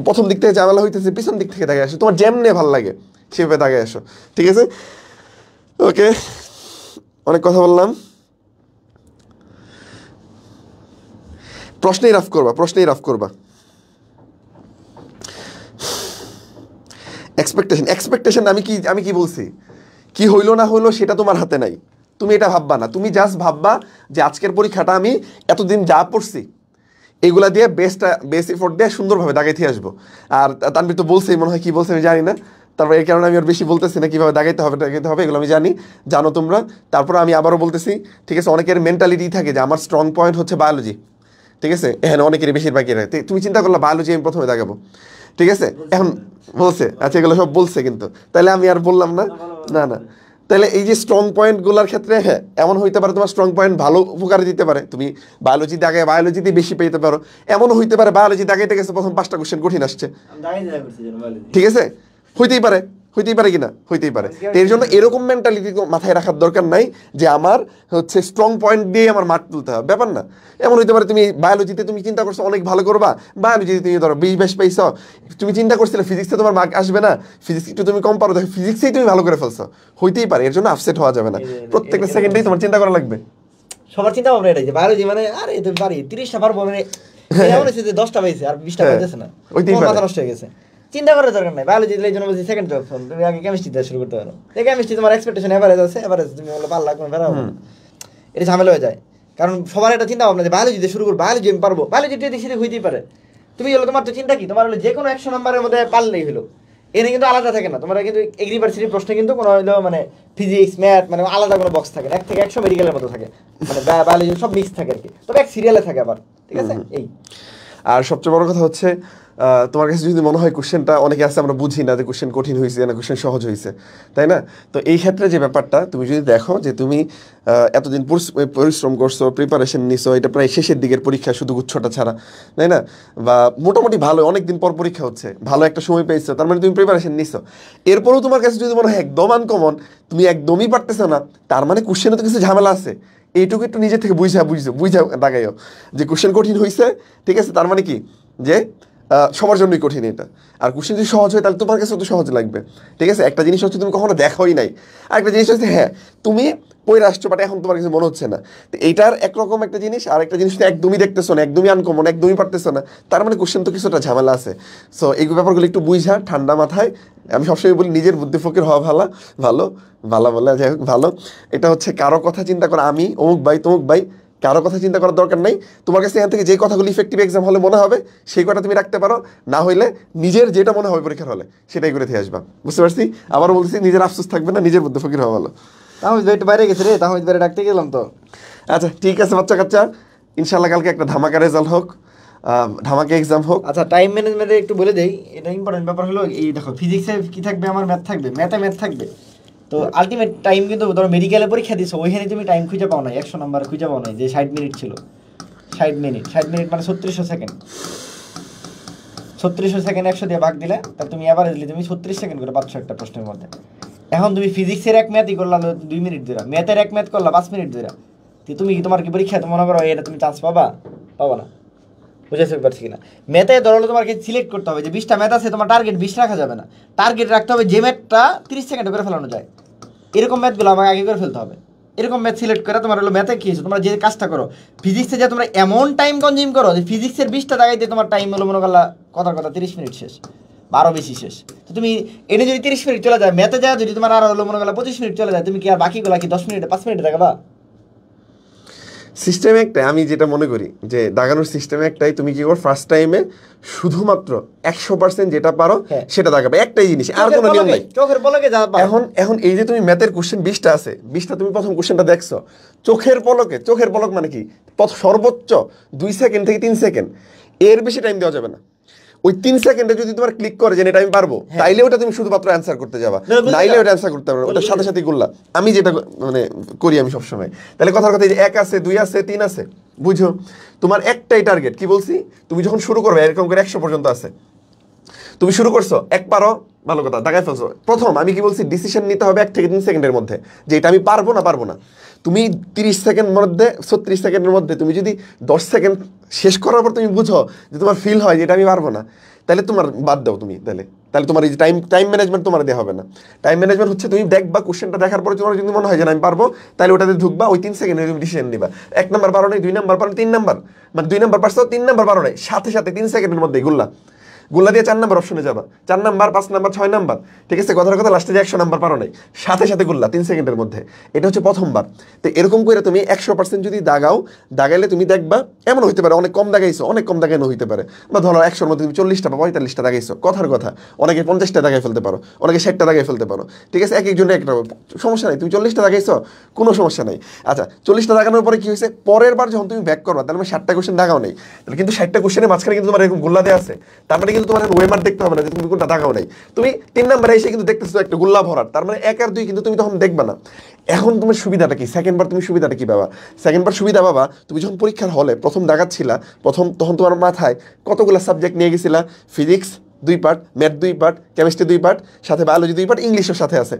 প্রথম দিক থেকে ঝামেলা হইতেছে, পিছন দিক থেকে দাগে আসো, তোমার যেমনে ভালো লাগে সেভাবে দাগে আসো, ঠিক আছে? ওকে, অনেক কথা বললাম। প্রশ্নেই রাফ করবা। এক্সপেকটেশন আমি কি বলছি, কি হইলো না হইলো সেটা তোমার হাতে নাই, তুমি এটা ভাববা না। তুমি জাস্ট ভাববা যে আজকের পরীক্ষাটা আমি এতদিন যা পড়ছি এগুলা দিয়ে বেস এফোর্ট দিয়ে সুন্দরভাবে দাগাইতে আসবো। আর তানভীর তো বলছেই মনে হয়, কি বলছে আমি জানি না, তারপর এর কারণে আমি আর বেশি বলতেছি না, কীভাবে দাগাইতে হবে এগুলো আমি জানো তোমরা। তারপর আমি আবারও বলতেছি, ঠিক আছে, অনেকের মেন্টালিটি থাকে যে আমার স্ট্রং পয়েন্ট হচ্ছে বায়োলজি, ঠিক আছে, এখানে অনেকেরই বেশিরভাগই রাখে। তুমি চিন্তা করলে বায়োলজি আমি প্রথমে দাগাবো, ঠিক আছে, এখন বলছে আচ্ছা এগুলো সব বলছে, কিন্তু তাহলে আমি আর বললাম না, না তাহলে এই যে স্ট্রং পয়েন্টগুলোর ক্ষেত্রে হ্যাঁ এমন হইতে পারে তোমার স্ট্রং পয়েন্ট ভালো উপকারে দিতে পারে, তুমি বায়োলজি দাগে বায়োলজিতে বেশি পেতে পারো। এমনও হইতে পারে বায়োলজি দাগাইতে গেছে প্রথম 5টা কোশ্চেন কঠিন আসছে, ঠিক আছে, হইতেই পারে কিনা, হইতেই পারে। তো এর জন্য এরকম মেন্টালিটি মাথায় রাখার দরকার নাই যে আমার হচ্ছে স্ট্রং পয়েন্ট দিয়ে আমার মার্ক তুলতে হবে, ব্যাপার না। এমন হইতে পারে তুমি বায়োলজিতে তুমি চিন্তা করছো অনেক ভালো করবা, বায়োলজিতে তুমি ধরো 20 পাইছো, তুমি চিন্তা করছিলে ফিজিক্সে তোমার মার্ক আসবে না, ফিজিক্স একটু তুমি কম পারো, দেখো ফিজিক্সেই তুমি ভালো করে ফেলছো, হইতেই পারে। এর জন্য আপসেট হওয়া যাবে না, প্রত্যেকটা সেকেন্ডেই তোমার চিন্তা করা লাগবে। সবার চিন্তা ভাবনা এটাই যে বায়োলজি মানে আরে তুমি পারি 30টা পারবো, মানে এমন হয়েছে যে 10টা পাইছে আর 20টা পাইতেছে না, মাথা নষ্ট হয়ে গেছে। চিন্তা করার দরকার নাই, বায়োলজি দিলে এই জন্য বলছি সেকেন্ড অপশন, তুমি আগে কেমিস্ট্রি দিয়ে শুরু করতে পারো। এই কেমিস্ট্রি তোমার এক্সপেকটেশন এভারেজ আছে, এভারেজ তুমি বলে পারলা কোন ফেরাও, এটা ঝামেলা হয়ে যায়। কারণ সবার একটা চিন্তা ভাবনা যে বায়োলজি দিয়ে শুরু করবো, বায়োলজি আমি পারবো, বায়োলজি দিয়ে সেটা হইতেই পারে। তুমি হলো তোমার তো চিন্তা কি, তোমার হলো যে কোনো 100 নম্বরের মধ্যে পারলেই হলো, এনে কিন্তু আলাদা থাকে না। তোমরা কিন্তু এগ্রিভার্সিটির প্রশ্নে কিন্তু কোনো হলো মানে ফিজিক্স ম্যাথ মানে আলাদা কোনো বক্স থাকে না, 1 থেকে 100 মেডিকেলের মতো থাকে, মানে বায়োলজি সব মিক্স থাকে আর কি, তবে এক সিরিয়ালে থাকে আবার, ঠিক আছে। এই আর সবচেয়ে বড় কথা হচ্ছে তোমার কাছে যদি মনে হয় কোশ্চেনটা, অনেকে আছে আমরা বুঝি না যে কোশ্চেন কঠিন হয়েছে না কোশ্চেন সহজ হয়েছে, তাই না? তো এই ক্ষেত্রে যে ব্যাপারটা, তুমি যদি দেখো যে তুমি এতদিন পরিশ্রম করছো, প্রিপারেশন নিছো, এটা প্রায় শেষের দিকের পরীক্ষা শুধু গুচ্ছটা ছাড়া, তাই না? বা মোটামুটি ভালো, অনেকদিন পর পরীক্ষা হচ্ছে, ভালো একটা সময় পেয়েছো, তার মানে তুমি প্রিপারেশন নিছো। এরপরেও তোমার কাছে যদি মনে হয় একদম আনকমন, তুমি একদমই পারতেছো না, তার মানে কোশ্চেনে তো কিছু ঝামেলা আছে। এইটুকু একটু নিজে থেকে বুঝা দাগাইও যে কোশ্চেন কঠিন হয়েছে, ঠিক আছে, তার মানে কি যে সবার জন্যই কঠিন এটা। আর কোশ্চেন যদি সহজ হয় তাহলে তোমার কাছে তো সহজ লাগবে, ঠিক আছে। একটা জিনিস হচ্ছে তুমি কখনো দেখোই নাই, আর একটা জিনিস হচ্ছে হ্যাঁ তুমি পড়ে আসছো বাট এখন তোমার কিছু মনে হচ্ছে না। তো এইটার একরকম একটা জিনিস, আর একটা জিনিস তো একদমই দেখতেছো না, একদমই আনকমন, একদমই পারতেছো না, তার মানে কোশ্চেন তো কিছুটা ঝামেলা আছে। সো এই ব্যাপারগুলো একটু বুঝা ঠান্ডা মাথায়, আমি সবসময় বলি নিজের বুদ্ধি ফকির হওয়া ভালো বলে, যাই হোক ভালো। এটা হচ্ছে কারো কথা চিন্তা করা, আমি অমুক ভাই তমুক ভাই, কারো কথা চিন্তা করার দরকার নেই। তোমার কাছে এখান থেকে যে কথাগুলো ইফেক্টিভ এক্সাম হলে মনে হবে সেই কথা তুমি রাখতে পারো, না হইলে নিজের যেটা মনে হবে পরীক্ষার হলে সেটাই করে দিয়ে আসবা, বুঝতে পারছি? আবার বলছি নিজের আফসোস থাকবে না, নিজের বুদ্ধি ফকির হওয়া ভালো। তাহলে একটু বাইরে গেছে রে, তাহলে বাইরে ডাকতে গেলাম তো। আচ্ছা ঠিক আছে বাচ্চা কাচ্চা, ইনশাল্লাহ কালকে একটা ধামাকা রেজাল্ট হোক, ধামাকা এক্সাম হোক। আচ্ছা টাইম ম্যানেজমেন্টে একটু বলে দেই, এটা ইম্পর্টেন্ট ব্যাপার হলো এই দেখো ফিজিক্সে কি থাকবে, আমার ম্যাথ থাকবে, ম্যাথ থাকবে। তো আলটিমেট টাইম কিন্তু ধরো মেডিকেলে পরীক্ষা দিছো, ওইখানে তুমি টাইম খুঁজে পাও নাই, 100 নাম্বার খুঁজে পাও নাই, যে 60 মিনিট ছিল, 60 মিনিট মানে 3600 সেকেন্ড, 3600 সেকেন্ড 100 দিয়ে ভাগ দিলে তা তুমি অ্যাভারেজলি তুমি 36 সেকেন্ড করে পাচ্ছ একটা প্রশ্নের মধ্যে। এখন তুমি ফিজিক্সের এক ম্যাথই করলা 2 মিনিট ধরে, ম্যাথের এক ম্যাথ করলা 5 মিনিট ধরে, তুমি তোমার কি পরীক্ষা মনে করো এটা তুমি চান্স পাবা না? বুঝাতে পারছি কিনা? ম্যাথে ধরো তোমাকে সিলেক্ট করতে হবে যে 20টা ম্যাথ আছে, তোমার টার্গেট 20 রাখা যাবে না, টার্গেট রাখতে হবে যে ম্যাথটা 30 সেকেন্ডে করে ফেলানো যায়, এরকম ম্যাথগুলো আমাকে আগে করে ফেলতে হবে। এরকম ম্যাথ সিলেক্ট করে তোমার হলো ম্যাথে কি তোমরা যে কাজটা করো, ফিজিক্সে যে তোমরা এমন টাইম কনজিউম করো যে ফিজিক্সের 20টা জায়গায় দিয়ে তোমার টাইম হলো মনে করলা কথা 30 মিনিট শেষ, 12 বেশি শেষ। তো তুমি এনে যদি 30 মিনিট চলে যায়, ম্যাথে যায় যদি তোমার আর হলো মনে করলা 25 মিনিট চলে যায়, তুমি কি আর বাকিগুলা কি 10 মিনিটে 5 মিনিটে দেখাবা? সিস্টেম একটাই, আমি যেটা মনে করি যে দাগানোর সিস্টেম একটাই, তুমি কি করো ফার্স্ট টাইমে শুধুমাত্র 100% যেটা পারো সেটা দাগাবে, একটাই জিনিস, আর কোনো নিয়ম নাই। চোখের পলকে যা এখন এই যে তুমি ম্যাথের কোশ্চেন 20টা আছে, 20টা তুমি প্রথম কোশ্চেনটা দেখছো চোখের পলক মানে কি সর্বোচ্চ 2 সেকেন্ড থেকে 3 সেকেন্ড, এর বেশি টাইম দেওয়া যাবে না। ওই 3 সেকেন্ডে যদি তোমার ক্লিক করে যে এটা আমি পারবো, তাইলে ওটা তুমি শুধুমাত্র অ্যান্সার করতে যাবা, নাইলে ওটা অ্যান্সার করতে পারবে, ওটার সাথে সাথে করলা। আমি যেটা মানে করি আমি সবসময়, তাহলে কথার কথা যে 1 আছে 2 আছে 3 আছে, বুঝো তোমার একটাই টার্গেট, কি বলছি, তুমি যখন শুরু করবে এরকম করে 100 পর্যন্ত আছে, তুমি শুরু করছো, এক পারো ভালো কথা দাগায় ফেলছো, প্রথম আমি কি বলছি ডিসিশন নিতে হবে 1 থেকে 3 সেকেন্ডের মধ্যে যে এটা আমি পারবো না। তুমি 30 সেকেন্ড মধ্যে 36 সেকেন্ডের মধ্যে তুমি যদি 10 সেকেন্ড শেষ করার পর তুমি বুঝো যে তোমার ফিল হয় যে এটা আমি পারবো না, তাহলে তোমার বাদ দাও তুমি, তাহলে তোমার এই যে টাইম ম্যানেজমেন্ট তোমার দেওয়া হবে না। টাইম ম্যানেজমেন্ট হচ্ছে তুমি দেখবা কোশ্চেনটা দেখার পরে তোমার যদি মনে হয় যে আমি পারবো, তাহলে ওটাতে ঢুকবা, ওই 3 সেকেন্ডে তুমি ডিসিশন নিবা, 1 নাম্বার পারো নাই, 2 নাম্বার পারো, 3 নাম্বার মানে 2 নাম্বার পারছো, 3 নাম্বার পারো নাই, সাথে 3 সেকেন্ডের মধ্যে এগুলা গুল্লা দিয়ে 4 নাম্বার অপশনে যাবা, 4 নাম্বার 5 নাম্বার 6 নাম্বার, ঠিক আছে, কথার কথা লাস্টে যে 100 নাম্বার পারো নাই, সাথে সাথে গুল্লা 3 সেকেন্ডের মধ্যে। এটা হচ্ছে প্রথমবার। তো এরকম করে তুমি 100% যদি দাগাইলে তুমি দেখবা এমন হইতে পারে অনেক কম দাগাইছো, অনেক কম দাগানো হইতে পারে, বা ধরো 100-র মধ্যে তুমি 40টা বা 45টা দাগাইছো, কথার কথা। অনেকে 50টা দাগাই ফেলতে পারো, অনেকে 60টা দাগাই ফেলতে পারো, ঠিক আছে, এক একজনের একটা সমস্যা নাই। তুমি 40টা দাগাইছো, কোনো সমস্যা নাই। আচ্ছা, 40টা দাগানোর পরে কি হয়েছে, পরের বার যখন তুমি ব্যাক করবা, তাহলে 60টা কোশ্চেন দাগাও নেই, তাহলে কিন্তু 60টা কোশ্চেনের মাঝখানে কিন্তু তোমার এরকম গুল্লা দেওয়া আছে, তার মানে কিন্তু তোমার ওয়েমার দেখতে হবে না যে তুমি কোনটা দাগাও নাই। তুমি 3 নাম্বারে এসে কিন্তু দেখতেছো একটা গুল্লা ভরার, তার মানে 1 আর 2 কিন্তু তুমি তখন দেখবা না। এখন তোমার সুবিধাটা কি, সেকেন্ড বার তুমি সুবিধাটা কি পাবা? সেকেন্ড বার সুবিধা পাবা, তুমি যখন পরীক্ষার হলে প্রথম দাগাচ্ছিলা, তখন তোমার মাথায় কতগুলো সাবজেক্ট নিয়ে গেছিলা, physics 2 part, math 2 part, chemistry 2 part, সাথে বায়োলজি 2 পার্ট, ইংলিশের সাথে আছে।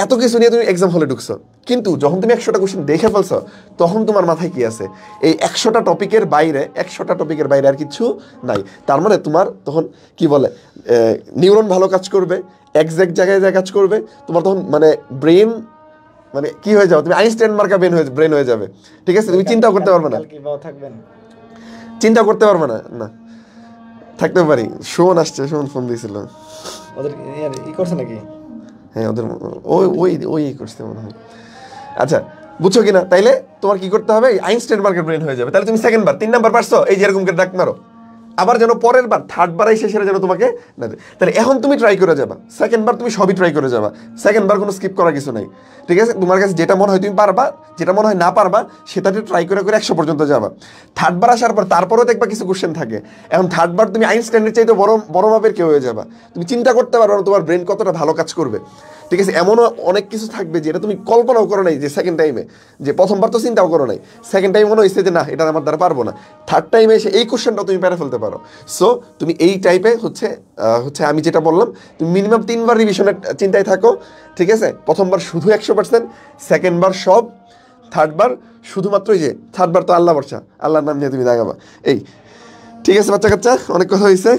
এত কিছু নিয়ে তুমি এক্সাম হলে ঢুকছো, কিন্তু যখন তুমি 100টা কোশ্চেন দেখে ফেলছো, তখন তোমার মাথায় কি আছে, এই 100টা টপিকের বাইরে আর কিছু নাই। তার মানে তোমার তখন কি বলে, নিউরন ভালো কাজ করবে, এক্সাক্ট জায়গায় কাজ করবে, তোমার তখন মানে ব্রেন মানে কি হয়ে যাবে, তুমি আইনস্টাইন মার্কা ব্রেন হয়ে যাবে, ঠিক আছে, তুমি চিন্তাও করতে পারবে না, চিন্তা করতে পারবে না। না থাকতে পারি, শোন আসছে, শোন ফোন দিয়েছিল, ওদের ই করছে নাকি? হ্যাঁ, ওদের ওই করছে মনে হয়। আচ্ছা, বুঝছো কিনা? তাইলে তোমার কি করতে হবে, আইনস্টাইন মার্কেট ব্রেন হয়ে যাবে। তাহলে তুমি সেকেন্ড বার 3 নাম্বার পারছো, এই যে এরকম করে ডাক মারো, আবার যেন পরের বার থার্ড বার এসে সেটা যেন তোমাকে না দেয়। তাহলে এখন তুমি ট্রাই করে যাবা, সেকেন্ড বার তুমি সবই ট্রাই করে যাবা, সেকেন্ড বার কোনো স্কিপ করার কিছু নাই, ঠিক আছে। তোমার কাছে যেটা মনে হয় তুমি পারবা, যেটা মনে হয় না পারবা, সেটাতে ট্রাই করে 100 পর্যন্ত যাবা। থার্ড বার আসার পর তারপরেও দেখবা কিছু কোশ্চেন থাকে, এখন থার্ড বার তুমি আইনস্টাইনের চাইতে বড় মাপের কেউ হয়ে যাবা। তুমি চিন্তা করতে পারবে না তোমার ব্রেন কতটা ভালো কাজ করবে, ঠিক আছে। এমনও অনেক কিছু থাকবে যেটা তুমি কল্পনাও করো নাই, যে সেকেন্ড টাইমে, যে প্রথমবার তো চিন্তাও করো নাই, সেকেন্ড টাইম মনে হয়েছে যে না, এটা আমার দ্বারা পারবো না, থার্ড টাইমে এসে এই কোশ্চেনটাও তুমি পেরে ফেলতে পারো। সো তুমি এই টাইপে হচ্ছে আমি যেটা বললাম, তুমি মিনিমাম 3 বার রিভিশনের চিন্তায় থাকো, ঠিক আছে। প্রথমবার শুধু 100%, সেকেন্ড বার সব, থার্ড বার শুধুমাত্র এই যে থার্ড বার তো আল্লাহ ভরসা, আল্লাহর নাম নিয়ে তুমি দাগাবা। এই ঠিক আছে বাচ্চা কাচ্চা, অনেক কথা হয়েছে,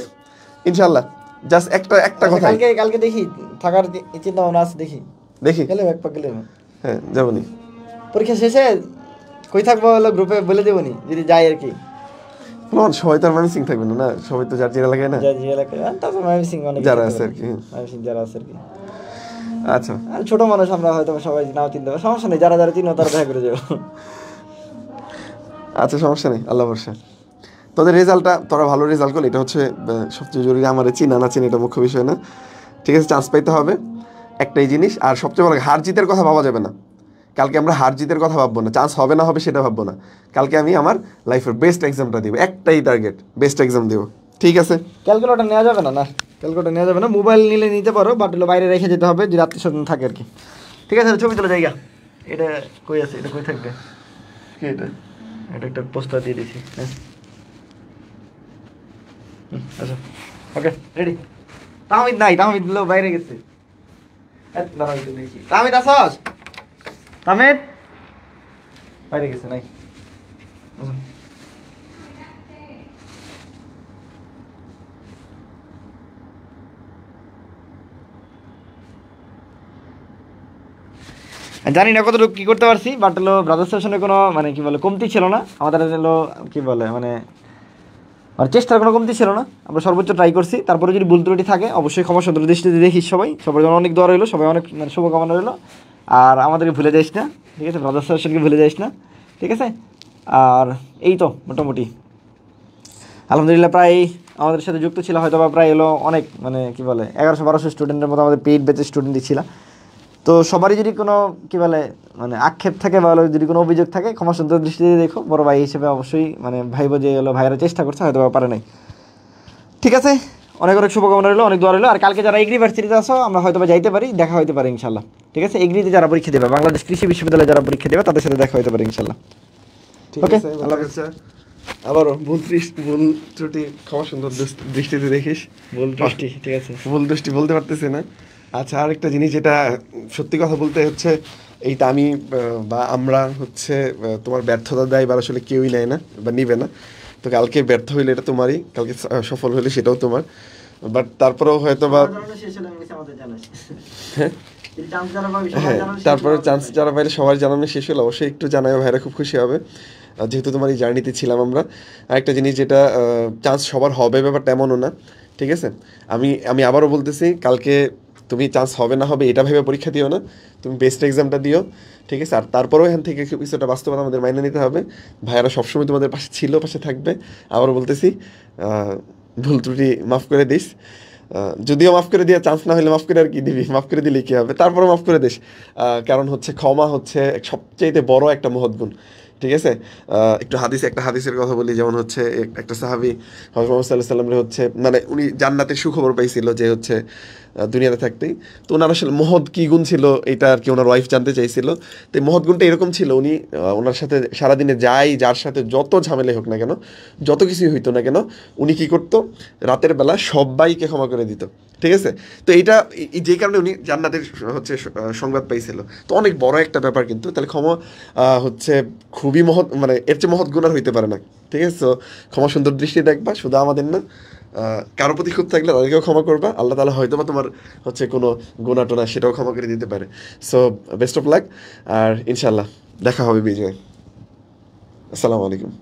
ইনশাল্লাহ। জাস্ট একটা কথা, কালকে দেখি থাকার চিন্তা ভাবনা আছে, দেখি গেলে ব্যাকপ্যাক গেলে, হ্যাঁ যাবনি, পরীক্ষা শেষে কই থাকবো হলো গ্রুপে বলে দেবনি যদি যাই আর কি। সবাই তো আর ময়মনসিং থাকবে না, সবাই তো যার যে এলাকায় না, তারপর ময়মনসিং অনেক যারা আছে আর কি, ময়মনসিং যারা আছে আর কি। আচ্ছা, আর ছোট মানুষ আমরা হয়তো সবাই নাও চিনতে পারবো, সমস্যা নেই, যারা যারা চিনো তারা দেখা করে যাবো। আচ্ছা সমস্যা নেই, আল্লাহ ভরসা। তোদের রেজাল্টটা, তোরা ভালো রেজাল্ট করলে এটা হচ্ছে সবচেয়ে জরুরি। আমার চিনা না চিনি এটা মুখ্য বিষয় না, ঠিক আছে। চান্স পাইতে হবে, একটাই জিনিস। আর সবচেয়ে বড়, হার জিতের কথা ভাবা যাবে না। কালকে আমরা হার জিতের কথা ভাববো না, চান্স হবে না হবে সেটা ভাববো না। কালকে আমি আমার লাইফের বেস্ট এক্সামটা দিব, একটাই টার্গেট, বেস্ট এক্সাম দিব, ঠিক আছে। ক্যালকুলেটর নেওয়া যাবে না, ক্যালকুলেটর নেওয়া যাবে না, মোবাইল নিলে নিতে পারো, বাট হলো বাইরে রেখে যেতে হবে যদি আত্মীয় স্বজন থাকে আর কি, ঠিক আছে। ছবি তোলা জায়গা, এটা কই আছে, এটা কই থাকবে, কি এটা একটা পোস্টার দিয়ে দিয়েছি, হ্যাঁ আচ্ছা ওকে রেডি। তাহমিদ নাই, তাহমিদ বাইরে গেছে, দেখি তাহমিদ আসস, তাহমিদ বাইরে গেছে নাই। জানি না কতটুকু কী করতে পারছি, বাট হলো ব্রাদার্স সেশনে কোনো মানে কি বলে কমতি ছিল না আমাদের, হলো কি বলে মানে আর চেষ্টার কোনো কমতি ছিল না, আমরা সর্বোচ্চ ট্রাই করছি। তারপরে যদি ভুল ত্রুটি থাকে অবশ্যই ক্ষমা সুন্দর দৃষ্টিতে দেখিস সবার জন্য অনেক দোয়া রইলো, সবাই অনেক মানে শুভকামনা রইলো। আর আমাদেরকে ভুলে যাইস না, ঠিক আছে, ব্রাদার্স সেশনকে ভুলে যাইস না, ঠিক আছে। আর এই তো মোটামুটি আলহামদুলিল্লাহ প্রায় আমাদের সাথে যুক্ত ছিল হয়তো বা প্রায় এলো অনেক মানে কি বলে 1100-1200 স্টুডেন্টের মতো আমাদের পেইড ব্যাচের স্টুডেন্টই ছিল। তো সবারই যদি কোনো কি বলে মানে আক্ষেপ থাকে বা যদি কোনো অভিযোগ থাকে ক্ষমা সুন্দর দৃষ্টিতে দেখো, বড় ভাই হিসেবে অবশ্যই মানে ভাইবো যে হলো ভাইয়েরা চেষ্টা করছে, হয়তো পারে নাই, ঠিক আছে। অনেক অনেক শুভকামনা রইলো, অনেক দোয়া রইলো। আর কালকে যারা এগ্রি ভার্সিটিতে আসো আমরা হয়তো বা যাইতে পারি, দেখা হইতে পারে ইনশাল্লাহ, ঠিক আছে। এগ্রিতে যারা পরীক্ষা দেবে, বাংলাদেশ কৃষি বিশ্ববিদ্যালয়ে যারা পরীক্ষা দেবে তাদের সাথে দেখা হইতে পারে ইনশাল্লাহ, ওকে। আবারও ভুল ত্রুটি ক্ষমা সুন্দর দৃষ্টিতে দেখিস, ভুল দৃষ্টি, ঠিক আছে, ভুল দৃষ্টি বলতে পারতেছি না। আচ্ছা, আরেকটা জিনিস যেটা সত্যি কথা বলতে হচ্ছে, এইটা আমি বা আমরা হচ্ছে তোমার ব্যর্থতার দায় বা আসলে কেউই নেয় না বা নিবে না। তো কালকে ব্যর্থ হইলে এটা তোমারই, কালকে সফল হইলে সেটাও তোমার, বাট তারপরেও হয়তো বা হ্যাঁ, তারপরে চান্স যারা পাইলে সবার জানানো শেষ হলো, অবশ্যই একটু জানাই, ভাইরা খুব খুশি হবে, যেহেতু তোমার এই জার্নিতে ছিলাম আমরা। আরেকটা জিনিস যেটা চান্স সবার হবে ব্যাপারটা এমনও না, ঠিক আছে? আমি আমি আবারও বলতেছি, কালকে তুমি চান্স হবে না হবে এটা ভেবে পরীক্ষা দিও না, তুমি বেস্ট এক্সামটা দিও, ঠিক আছে? আর তারপরেও এখান থেকে কিছুটা বাস্তবতা আমাদের মাইনে নিতে হবে। ভাইয়ারা সবসময় তোমাদের পাশে ছিল, পাশে থাকবে। আবারও বলতেছি, ভুল ত্রুটি মাফ করে দিস। যদিও মাফ করে দিয়ে চান্স না হলে মাফ করে আর কি দিবি, মাফ করে দিলে কি হবে, তারপরে মাফ করে দিস। কারণ হচ্ছে ক্ষমা হচ্ছে সবচেয়ে বড় একটা মহৎ গুণ, ঠিক আছে? একটু একটা হাদিসের কথা বলি, যেমন হচ্ছে একটা সাহাবী হযরত মুহাম্মদ সাল্লাল্লাহু আলাইহি ওয়াসাল্লামের হচ্ছে মানে উনি জান্নাতের সুখবর পাইছিল যে হচ্ছে দুনিয়াতে থাকতেই। তো ওনার আসলে মহৎ কি গুণ ছিল এটা আর কি ওনার ওয়াইফ জানতে চাইছিল। তো এই মহৎ গুণটা এরকম ছিল, উনি ওনার সাথে সারাদিনে যার সাথে যত ঝামেলাই হোক না কেন, যত কিছুই হইতো না কেন, উনি কি করতো, রাতের বেলা সবাইকে ক্ষমা করে দিত, ঠিক আছে? তো এইটা যে কারণে উনি জান্নাতের হচ্ছে সংবাদ পাইছিল। তো অনেক বড় একটা ব্যাপার কিন্তু, তাহলে ক্ষমা হচ্ছে খুবই মহৎ, মানে এর চেয়ে মহৎ গুণ আর হইতে পারে না, ঠিক আছে? তো ক্ষমা সুন্দর দৃষ্টি দেখবা, শুধু আমাদের না, কারো প্রতি খুব থাকলে তাদেরকেও ক্ষমা করবা, আল্লাহ তাআলা হয়তো বা তোমার হচ্ছে কোনো গুনাহ টোনা সেটাও ক্ষমা করে দিতে পারে। সো বেস্ট অফ লাক, আর ইনশাল্লাহ দেখা হবে বিজয়। আসসালামু আলাইকুম।